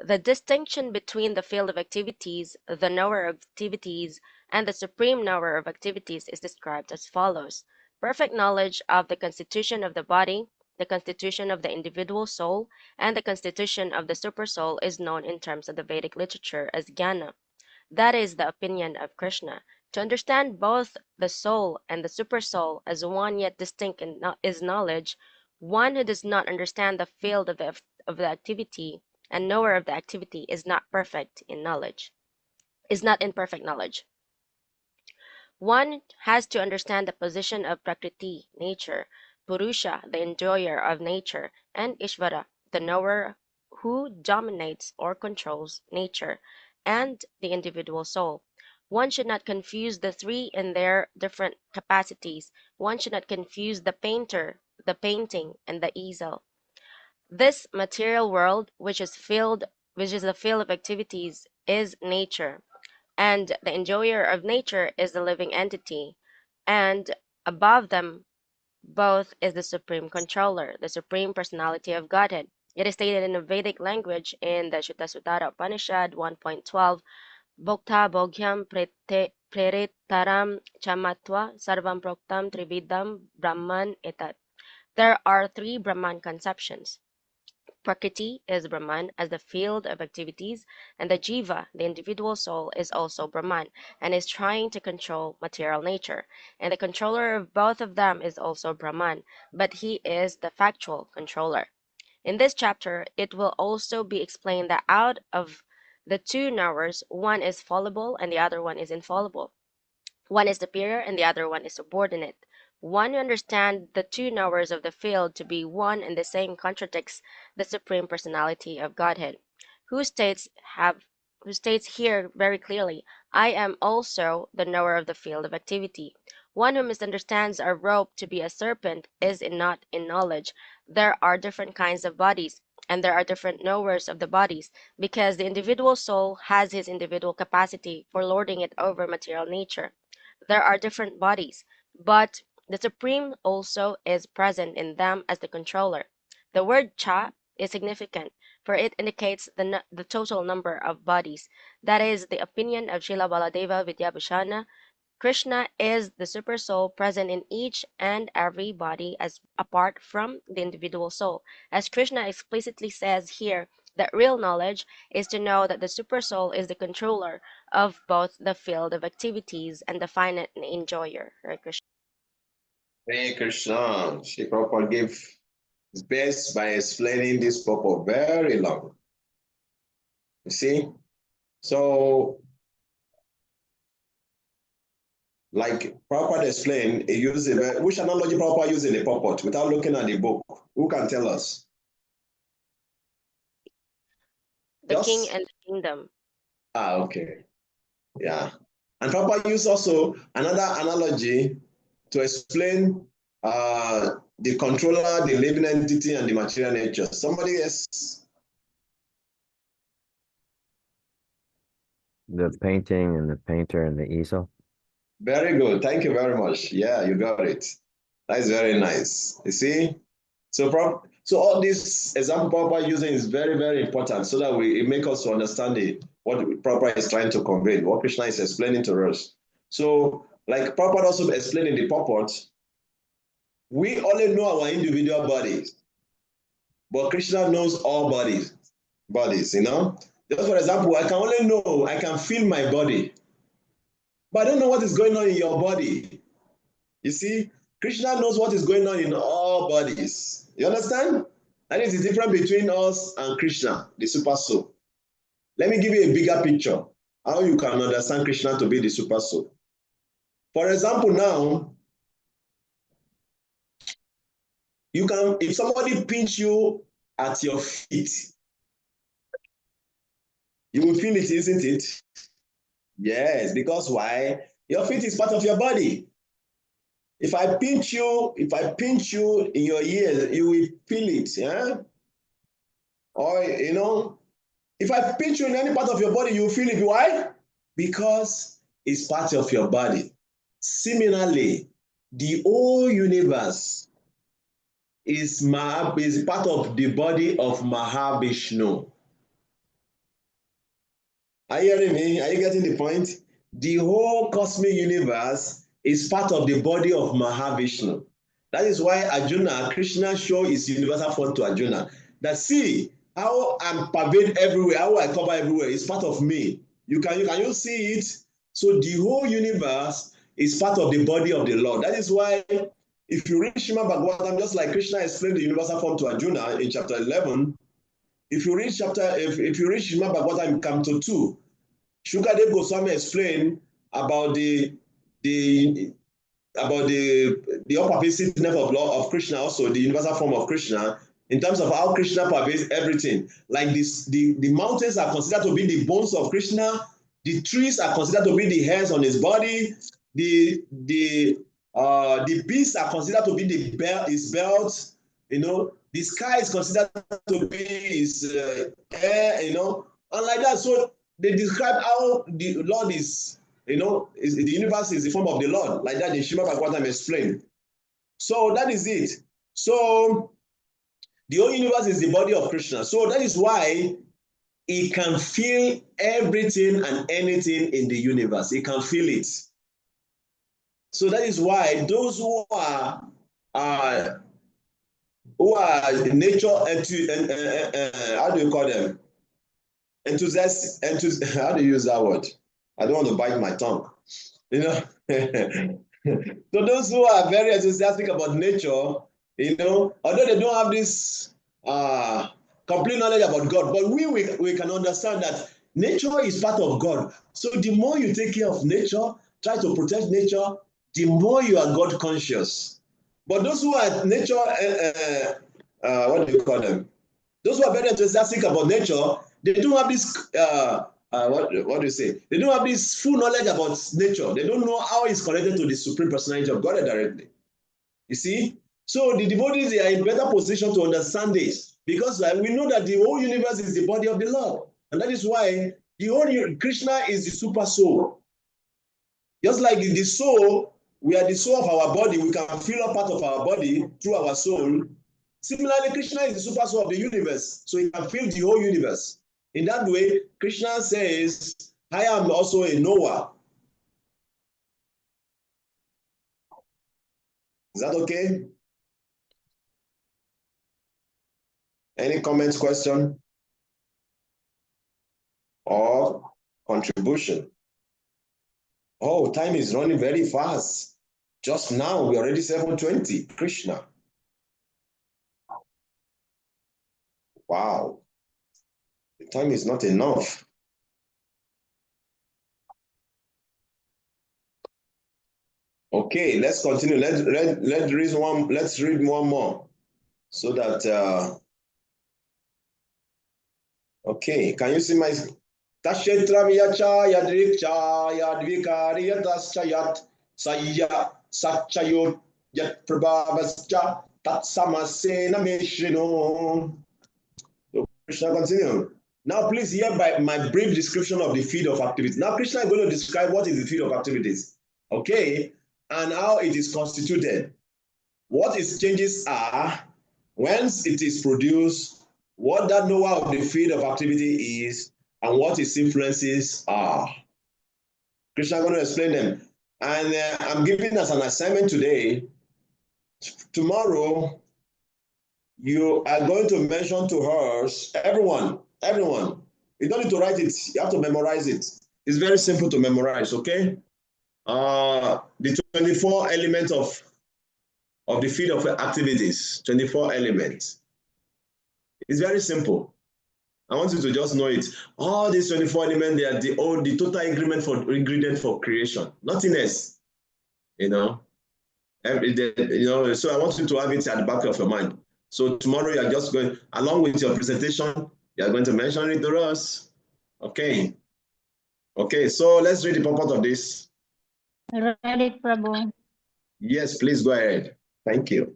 The distinction between the field of activities, the knower of activities, and the supreme knower of activities is described as follows. Perfect knowledge of the constitution of the body, the constitution of the individual soul, and the constitution of the supersoul is known in terms of the Vedic literature as jnana. That is the opinion of Krishna. To understand both the soul and the supersoul as one yet distinct is knowledge. One who does not understand the field of the activity and knower of the activity is not perfect in knowledge, is not in perfect knowledge. One has to understand the position of Prakriti, nature, Purusha, the enjoyer of nature, and Ishvara, the knower who dominates or controls nature, and the individual soul. One should not confuse the three in their different capacities. One should not confuse the painter, the painting, and the easel. This material world, which is the field of activities, is nature, and the enjoyer of nature is the living entity, and above them both is the supreme controller, the supreme personality of Godhead. It is stated in the Vedic language in the Shuddhasutara Upanishad 1.12, Bhokta Bhogyam Preritaram Chamatva Sarvam Proktam Trividam Brahman Etat. There are three Brahman conceptions. Prakriti is Brahman as the field of activities, and the Jiva, the individual soul, is also Brahman and is trying to control material nature. And the controller of both of them is also Brahman, but he is the factual controller. In this chapter, it will also be explained that out of the two knowers, one is fallible and the other one is infallible. One is superior and the other one is subordinate. One who understands the two knowers of the field to be one and the same contradicts the Supreme Personality of Godhead, who states here very clearly, I am also the knower of the field of activity. One who misunderstands a rope to be a serpent is not in knowledge. There are different kinds of bodies, and there are different knowers of the bodies, because the individual soul has his individual capacity for lording it over material nature. There are different bodies, but the Supreme also is present in them as the controller. The word Cha is significant, for it indicates the total number of bodies. That is the opinion of Srila Baladeva Vidyabhusana. Krishna is the super soul present in each and every body as apart from the individual soul. As Krishna explicitly says here, that real knowledge is to know that the super soul is the controller of both the field of activities and the finite enjoyer. Hare Krishna. Hare Krishna. Shri Prabhupada gave his best by explaining this purport very long. You see? So, like Prabhupada explained, he used which analogy Prabhupada used in the purport without looking at the book? Who can tell us? The king and the kingdom. Ah, okay. Yeah. And Prabhupada used also another analogy to explain the controller, the living entity, and the material nature. Somebody else? The painting and the painter and the easel. Very good. Thank you very much. Yeah, you got it. That's very nice. You see? So all this example Prabhupada using is very, very important so that it makes us understand what Prabhupada is trying to convey, what Krishna is explaining to us. So, like Prabhupada also explained in the purport, we only know our individual bodies, but Krishna knows all bodies, you know? Just for example, I can feel my body, but I don't know what is going on in your body. You see, Krishna knows what is going on in all bodies. You understand? That is the difference between us and Krishna, the super soul. Let me give you a bigger picture, how you can understand Krishna to be the super soul. For example, now, if somebody pinch you at your feet, you will feel it, isn't it? Yes, because why? Your feet is part of your body. If I pinch you in your ears, you will feel it, yeah? Or, you know, if I pinch you in any part of your body, you will feel it. Why? Because it's part of your body. Similarly, the whole universe is part of the body of Mahavishnu. Are you hearing me? Are you getting the point? The whole cosmic universe is part of the body of Mahavishnu. That is why Krishna showed his universal form to Arjuna. That see how I'm pervaded everywhere, how I cover everywhere, is part of me. Can you see it? So the whole universe is part of the body of the Lord. That is why if you read Srimad Bhagavatam, just like Krishna explained the universal form to Arjuna in chapter 11, if you read Srimad Bhagavatam in Canto 2, Shukadev Goswami explained about the all-pervasiveness of Krishna, also the universal form of Krishna, in terms of how Krishna pervades everything. Like this, the mountains are considered to be the bones of Krishna, the trees are considered to be the hairs on his body, the beasts are considered to be his belt, you know, the sky is considered to be his air, you know, and like that. So they describe how the Lord is, you know, the universe is the form of the Lord, like that in Srimad Bhagavatam explained. So that is it. So the whole universe is the body of Krishna. So that is why he can feel everything and anything in the universe. He can feel it. So that is why those who are nature, how do you call them? Enthusiasts, how do you use that word? I don't want to bite my tongue. You know, so those who are very enthusiastic about nature, you know, although they don't have this complete knowledge about God, but we can understand that nature is part of God. So the more you take care of nature, try to protect nature, the more you are God conscious. But those who are nature, what do you call them? Those who are very enthusiastic about nature, they don't have this, what do you say? They don't have this full knowledge about nature. They don't know how it's connected to the Supreme Personality of God directly. You see? So the devotees are in better position to understand this, because we know that the whole universe is the body of the Lord. And that is why the whole Krishna is the super soul. Just like the soul, we are the soul of our body. We can feel a part of our body through our soul. Similarly, Krishna is the super soul of the universe, so he can feel the whole universe. In that way, Krishna says, I am also a knower. Is that okay? Any comments, question, or contribution? Oh, time is running very fast. Just now, we're already 7:20. Krishna. Wow. The time is not enough. Okay, let's continue. Let's read one more so that okay, can you see my Tashetravyacha yadrikcha yadvikaryatascha saya satchayot yat prabhavascha tatsamasena meshino. So Krishna continue. Now please hear by my brief description of the field of activities. Now Krishna is going to describe what is the field of activities, okay, and how it is constituted. What its changes are, whence it is produced, what that knower of the field of activity is, and what its influences are. Krishna is going to explain them. And I'm giving us an assignment today. Tomorrow, you are going to mention to her, everyone. You don't need to write it. You have to memorize it. It's very simple to memorize, okay? The 24 elements of the field of activities, 24 elements. It's very simple. I want you to just know it. All these 24 elements, they are the total ingredient for creation. Nothing else. You know. So I want you to have it at the back of your mind. So tomorrow you are just going, along with your presentation, you are going to mention it to us. Okay. Okay, so let's read the purport of this. Read it, Prabhu. Yes, please go ahead. Thank you.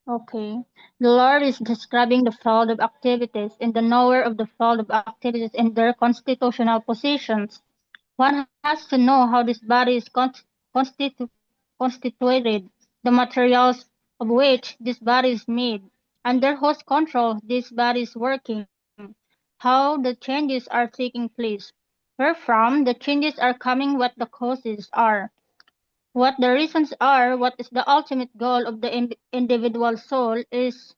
Okay. The Lord is describing the field of activities and the knower of the field of activities in their constitutional positions. One has to know how this body is constituted, the materials of which this body is made, under whose control this body is working, how the changes are taking place, wherefrom the changes are coming, what the causes are, what the reasons are, what is the ultimate goal of the individual soul is,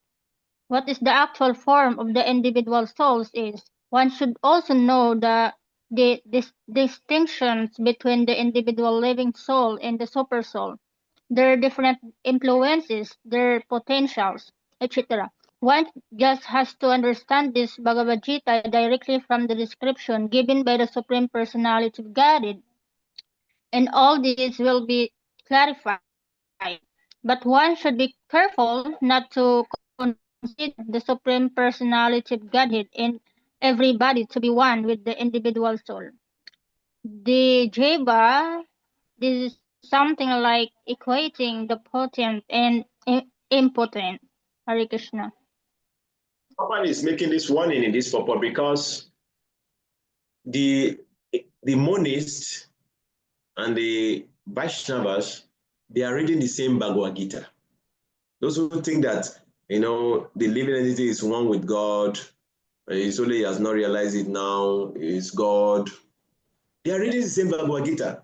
what is the actual form of the individual souls is. One should also know the distinctions between the individual living soul and the super soul, their different influences, their potentials, etc. One just has to understand this Bhagavad Gita directly from the description given by the Supreme Personality of Godhead, and all these will be clarified. But one should be careful not to consider the Supreme Personality of Godhead in everybody to be one with the individual soul. The Jiva, this is something like equating the potent and impotent. Hare Krishna. Papa is making this warning in this purport because the monists and the Vaishnavas, they are reading the same Bhagavad Gita. Those who think that, the living entity is one with God, it's only he has not realized it now, is God. They are reading the same Bhagavad Gita.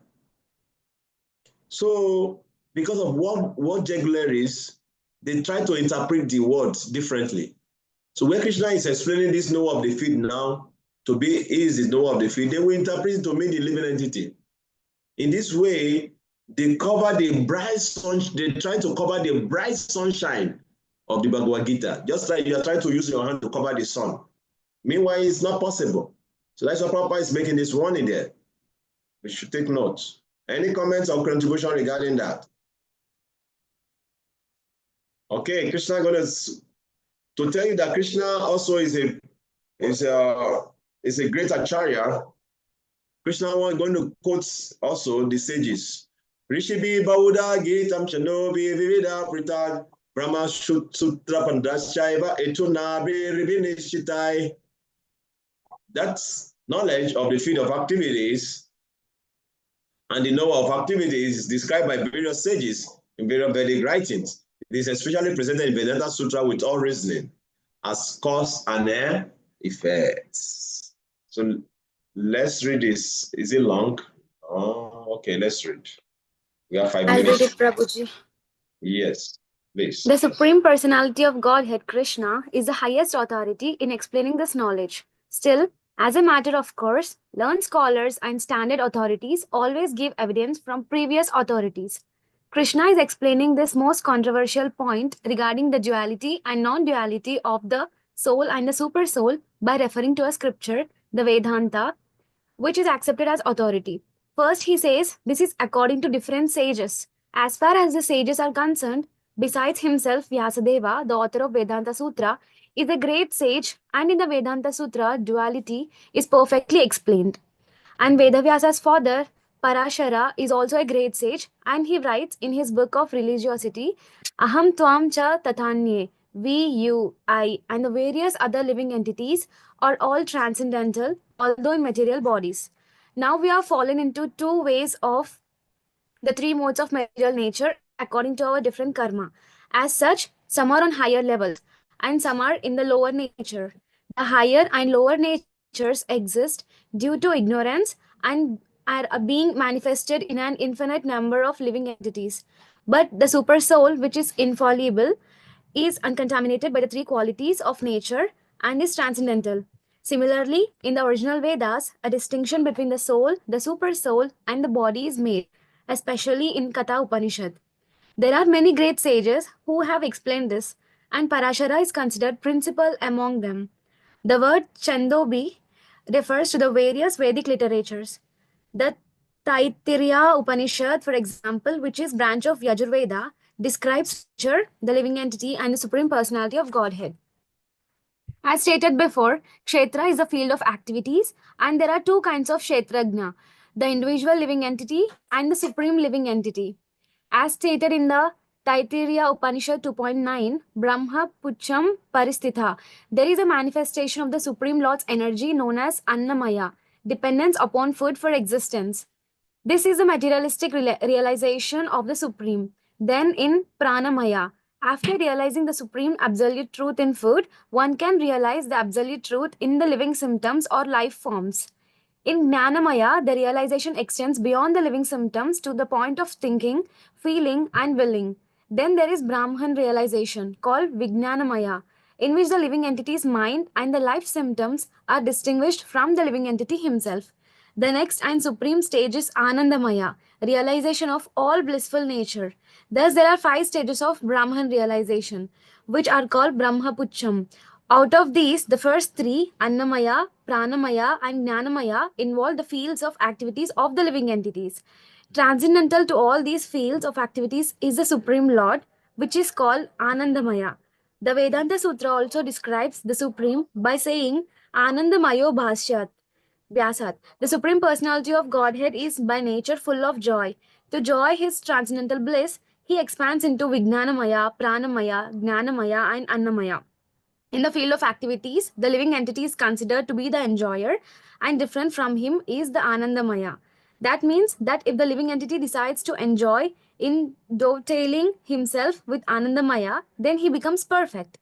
So, because of what juggler is, they try to interpret the words differently. So when Krishna is explaining this knower of the field now, to be is the knower of the field, they will interpret it to mean the living entity. In this way, they cover the bright sun. They try to cover the bright sunshine of the Bhagavad Gita. Just like you are trying to use your hand to cover the sun. Meanwhile, it's not possible. So that's why Prabhupada is making this warning there. We should take notes. Any comments or contribution regarding that? Okay, Krishna going to tell you that Krishna also is a great acharya. Krishna was going to quote also the sages. Rishibi Bauda Gitam Chanobi Vivida Pritad Brahma Sutra Pandrashaiva Etunabi Ribinishitai. That's knowledge of the field of activities and the knower of activities is described by various sages in various Vedic writings. It is especially presented in Vedanta Sutra with all reasoning as cause and effects. So let's read this. Is it long? Oh, okay, let's read. We have 5 minutes. I'll read it, Prabhuji. Yes, please. The Supreme Personality of Godhead, Krishna, is the highest authority in explaining this knowledge. Still, as a matter of course, learned scholars and standard authorities always give evidence from previous authorities. Krishna is explaining this most controversial point regarding the duality and non-duality of the soul and the super soul by referring to a scripture, the Vedanta, which is accepted as authority. First, he says this is according to different sages. As far as the sages are concerned, besides himself, Vyasadeva, the author of Vedanta Sutra, is a great sage, and in the Vedanta Sutra, duality is perfectly explained. And Vedavyasa's father, Parashara, is also a great sage, and he writes in his book of religiosity, Aham Tvam Cha Tathanye, we, you, I, and the various other living entities are all transcendental, although in material bodies. Now we have fallen into two ways of the three modes of material nature according to our different karma. As such, some are on higher levels and some are in the lower nature. The higher and lower natures exist due to ignorance and are being manifested in an infinite number of living entities. But the super soul, which is infallible, is uncontaminated by the three qualities of nature and is transcendental. Similarly, in the original Vedas, a distinction between the soul, the super soul, and the body is made, especially in Katha Upanishad. There are many great sages who have explained this, and Parashara is considered principal among them. The word Chandobi refers to the various Vedic literatures. The Taittiriya Upanishad, for example, which is branch of Yajurveda, describes nature, the living entity, and the Supreme Personality of Godhead. As stated before, Kshetra is a field of activities, and there are two kinds of Kshetrajna, the individual living entity and the supreme living entity. As stated in the Taittiriya Upanishad 2.9, Brahma Pucham Paristitha, there is a manifestation of the Supreme Lord's energy known as Annamaya, dependence upon food for existence. This is the materialistic realization of the Supreme. Then in Pranamaya, after realizing the supreme absolute truth in food, one can realize the absolute truth in the living symptoms or life forms. In Jnanamaya, the realization extends beyond the living symptoms to the point of thinking, feeling, and willing. Then there is Brahman realization, called Vijnanamaya, in which the living entity's mind and the life symptoms are distinguished from the living entity himself. The next and supreme stage is Anandamaya, realization of all blissful nature. Thus, there are 5 stages of Brahman realization, which are called Brahmapucham. Out of these, the first 3, Annamaya, Pranamaya, and Jnanamaya, involve the fields of activities of the living entities. Transcendental to all these fields of activities is the Supreme Lord, which is called Anandamaya. The Vedanta Sutra also describes the Supreme by saying, Anandamayo Bhashyat. Vyasat. The Supreme Personality of Godhead is by nature full of joy. To joy his transcendental bliss, he expands into Vijnanamaya, Pranamaya, Jnanamaya, and Annamaya. In the field of activities, the living entity is considered to be the enjoyer, and different from him is the Anandamaya. That means that if the living entity decides to enjoy in dovetailing himself with Anandamaya, then he becomes perfect.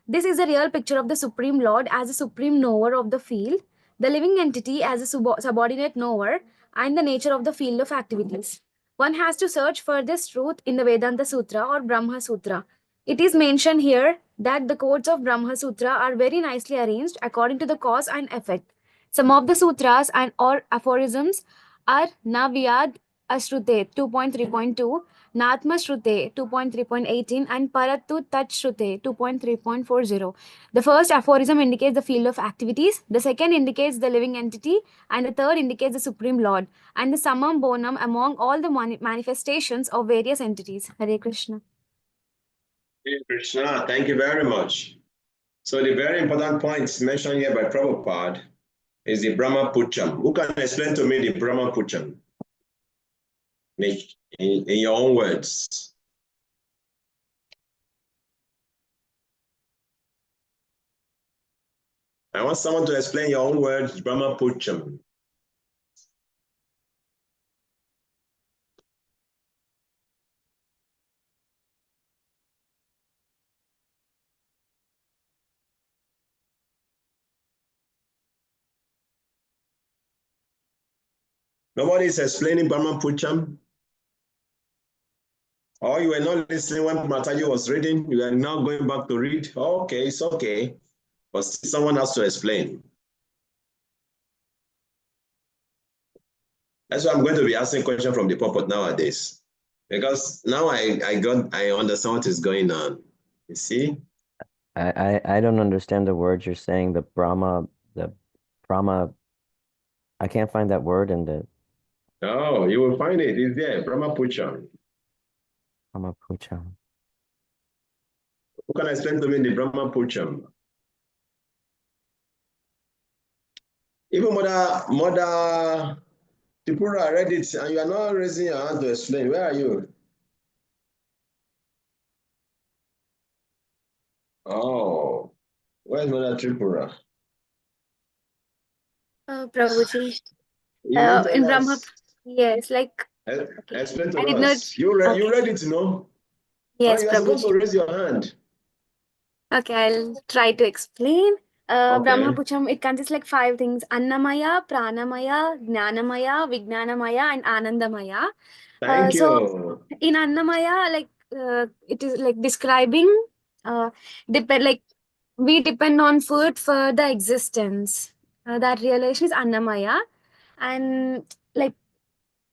This is a real picture of the Supreme Lord as a supreme knower of the field, the living entity as a subordinate knower, and the nature of the field of activities. One has to search for this truth in the Vedanta Sutra or Brahma Sutra. It is mentioned here that the codes of Brahma Sutra are very nicely arranged according to the cause and effect. Some of the sutras and or aphorisms are Navyad Ashrute 2.3.2, Natma Shrute 2.3.18 and Parattu Tat Shrute 2.3.40. The first aphorism indicates the field of activities, the second indicates the living entity, and the third indicates the Supreme Lord, and the summum bonum among all the manifestations of various entities. Hare Krishna. Hare Krishna, thank you very much. So the very important points mentioned here by Prabhupada is the Brahma Pucham. Who can explain to me the Brahma Pucham? In your own words. I want someone to explain your own words, Brahma Pucham. Nobody is explaining Brahma Pucham? Or you were not listening when Mataji was reading, you are now going back to read? Okay, it's okay. But someone has to explain. That's why I'm going to be asking questions from the pulpit nowadays. Because now I understand what is going on. You see? I don't understand the words you're saying. The Brahma, I can't find that word in the. Oh, you will find it. It's there. Brahma Pucham. Brahma Pucham. Who can explain to me the Brahma Pucham? Even Mother Tripura read it, and you are not raising your hand to explain. Where are you? Oh, where's Mother Tripura? Prabhuji. You In Brahma, yes, like. Explain to I did us. not. You read it, no? Yes, you are supposed Prabhuji. to raise your hand. Okay, I'll try to explain. Okay. Brahma Pucham, it consists like 5 things: Annamaya, Pranamaya, Jnanamaya, Vijnanamaya, and Anandamaya. Thank So you. in Annamaya, like it is like describing like we depend on food for the existence. That realization is Annamaya. And like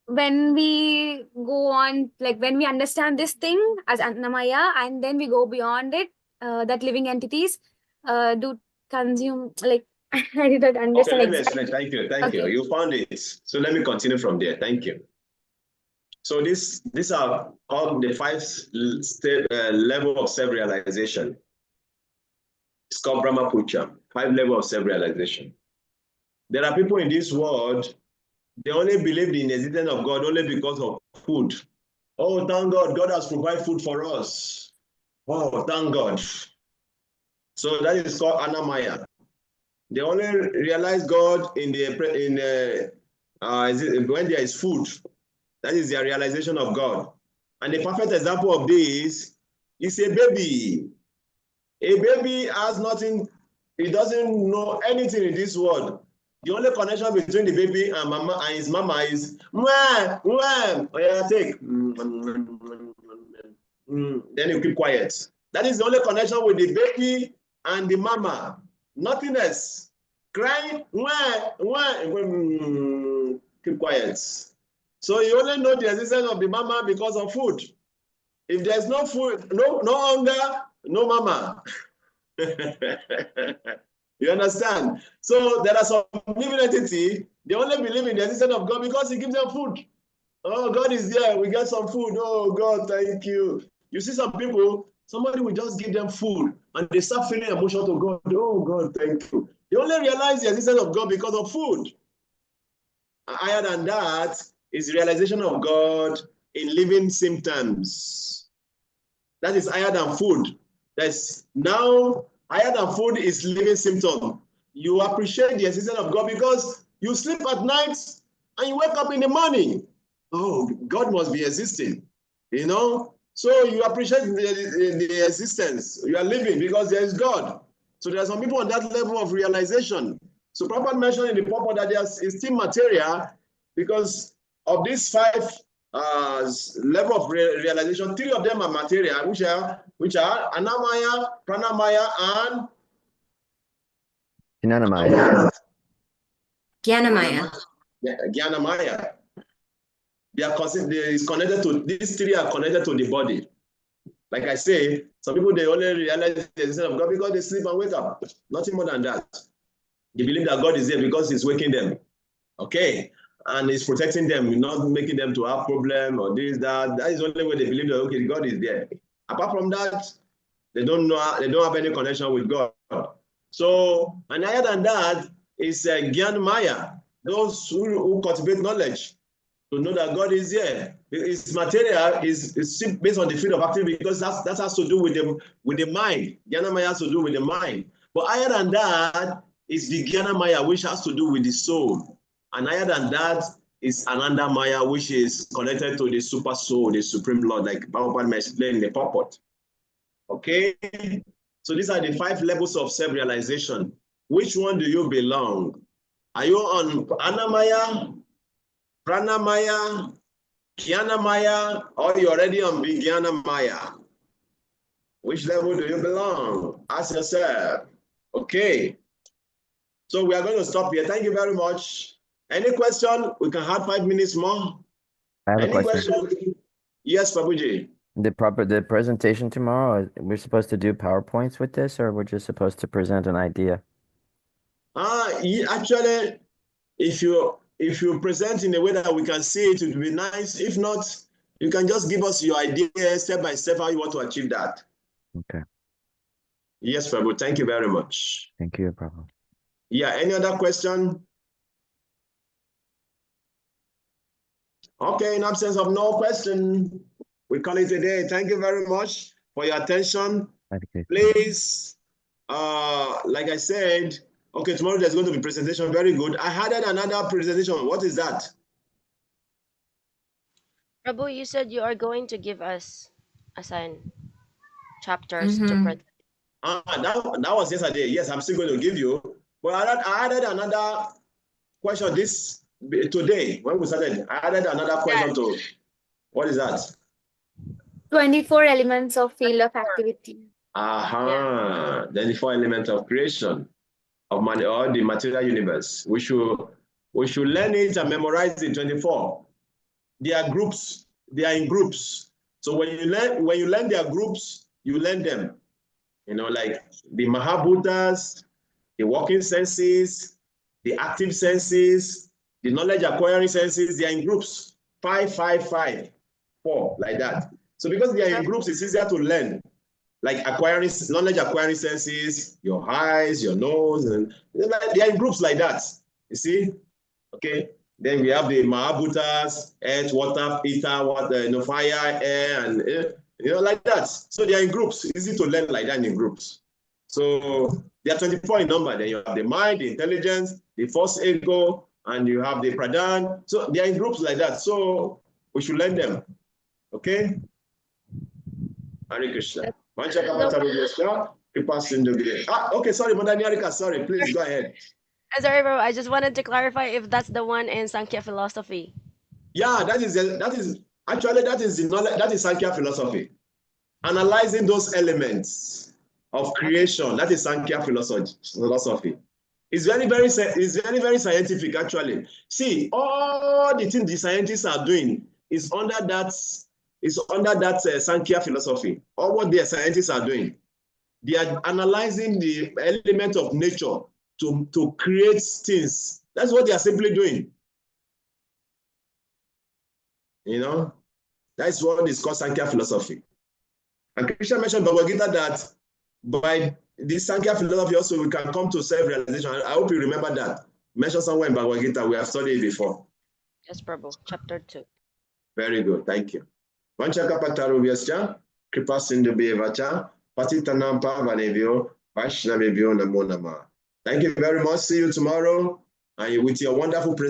when we go on, like when we understand this thing as Annamaya, and then we go beyond it, that living entities do consume, like I didn't understand Okay, let me exactly. explain. Thank you. You found it. So let me continue from there. Thank you. So these are all the 5 level of self-realization. It's called Brahma Pucham, 5 levels of self-realization. There are people in this world, they only believe in the existence of God only because of food. Oh, thank God, God has provided food for us. Oh, thank God. So that is called Annamaya. They only realize God when there is food. That is their realization of God. And the perfect example of this is a baby. A baby has nothing, he doesn't know anything in this world. The only connection between the baby and mama and his mama is mwah, mwah. Oh, yeah, take. Then you keep quiet. That is the only connection with the baby and the mama. Nothing else. Crying, mwah, mwah. Keep quiet. So you only know the existence of the mama because of food. If there's no food, no hunger, no mama. You understand? So there are some living entity, they only believe in the existence of God because he gives them food. Oh, God is there, we get some food. Oh, God, thank you. You see some people, somebody will just give them food and they start feeling emotional to God. Oh, God, thank you. They only realize the existence of God because of food. Higher than that is realization of God in living symptoms. That is higher than food. That's now higher than food is living symptom. You appreciate the existence of God because you sleep at night and you wake up in the morning. Oh, God must be existing, you know? So you appreciate the existence. You are living because there is God. So there are some people on that level of realization. So Prabhupada mentioned in the purport that there is still material because of these 5 level of realization. 3 of them are material, which are Annamaya, Pranamaya, and Jnanamaya. Jnanamaya. Jnanamaya. is connected to, these three are connected to the body. Like I say, some people, they only realize the existence of God because they sleep and wake up. Nothing more than that. They believe that God is there because he's waking them. Okay? And he's protecting them, not making them to have problem or this, that. That is the only way they believe that, okay, God is there. Apart from that, they don't know, they don't have any connection with God. So, and higher than that is Gyan Maya, those who cultivate knowledge, to know that God is there. It's material, is based on the field of activity because that has to do with the mind. Jnana Maya has to do with the mind. But higher than that is the Jnana Maya, which has to do with the soul. And higher than that is Ananda Maya, which is connected to the super soul, the supreme Lord, like Bhagavad explained in the purport. Okay? So these are the 5 levels of self-realization. Which one do you belong? Are you on Anamaya, Pranamaya, Jnanamaya, or you're already on Vijnanamaya? Which level do you belong? Ask yourself. Okay. So we are going to stop here. Thank you very much. Any question? We can have 5 minutes more. I have Any a question. Yes, Babuji. The presentation tomorrow, we're supposed to do PowerPoints with this, or we're just supposed to present an idea? Actually, if you present in a way that we can see it, it would be nice. If not, you can just give us your idea step by step how you want to achieve that. Okay. Yes, Prabhu. Thank you very much. Thank you, Prabhu. Yeah, any other question? Okay, in absence of no question, we call it a day. Thank you very much for your attention. Please, like I said, okay, tomorrow there's going to be presentation. Very good. I added another presentation. What is that? Prabhu, you said you are going to give us chapters to present. That was yesterday. Yes, I'm still going to give you. But I added another question today when we started. I added another question to, what is that? 24 elements of field of activity. Yeah. 24 elements of creation of or the material universe. We should learn it and memorize it. 24. They are groups. They are in groups. So when you learn their groups, you learn them. You know, like the Mahabhutas, the working senses, the active senses, the knowledge acquiring senses, they are in groups. 5, 5, 5, 4, like that. So because they are in groups, it's easier to learn. Like knowledge acquiring senses, your eyes, your nose, and they are in groups like that. You see? Okay. Then we have the Mahabhutas, earth, water, ether, fire, air, and like that. So they are in groups. Easy to learn like that in groups. So there are 24 in number. Then you have the mind, the intelligence, the first ego, and you have the pradhan. So they are in groups like that. So we should learn them. Okay? Hare Krishna. Okay, sorry, Mother Nyarika, sorry, please go ahead. Sorry, bro, I just wanted to clarify if that's the one in Sankhya philosophy. Yeah, that is actually that is Sankhya philosophy. Analyzing those elements of creation, that is Sankhya philosophy. It's very, very scientific, actually. See, all the things the scientists are doing is under that Sankhya philosophy. All what the scientists are doing, they are analyzing the element of nature to create things. That's what they are simply doing. You know, that's what is called Sankhya philosophy. And Krishna mentioned Bhagavad Gita that by this Sankhya philosophy also we can come to self-realization. I hope you remember that. Mentioned somewhere in Bhagavad Gita. We have studied it before. Yes, Prabhu. Chapter 2. Very good. Thank you. Vanchakapataruvyascha, Kripasindhubevacha, Patitanam Pavanevyo, Vaishnavevyo Namo Namah. Thank you very much. See you tomorrow and with your wonderful presentation.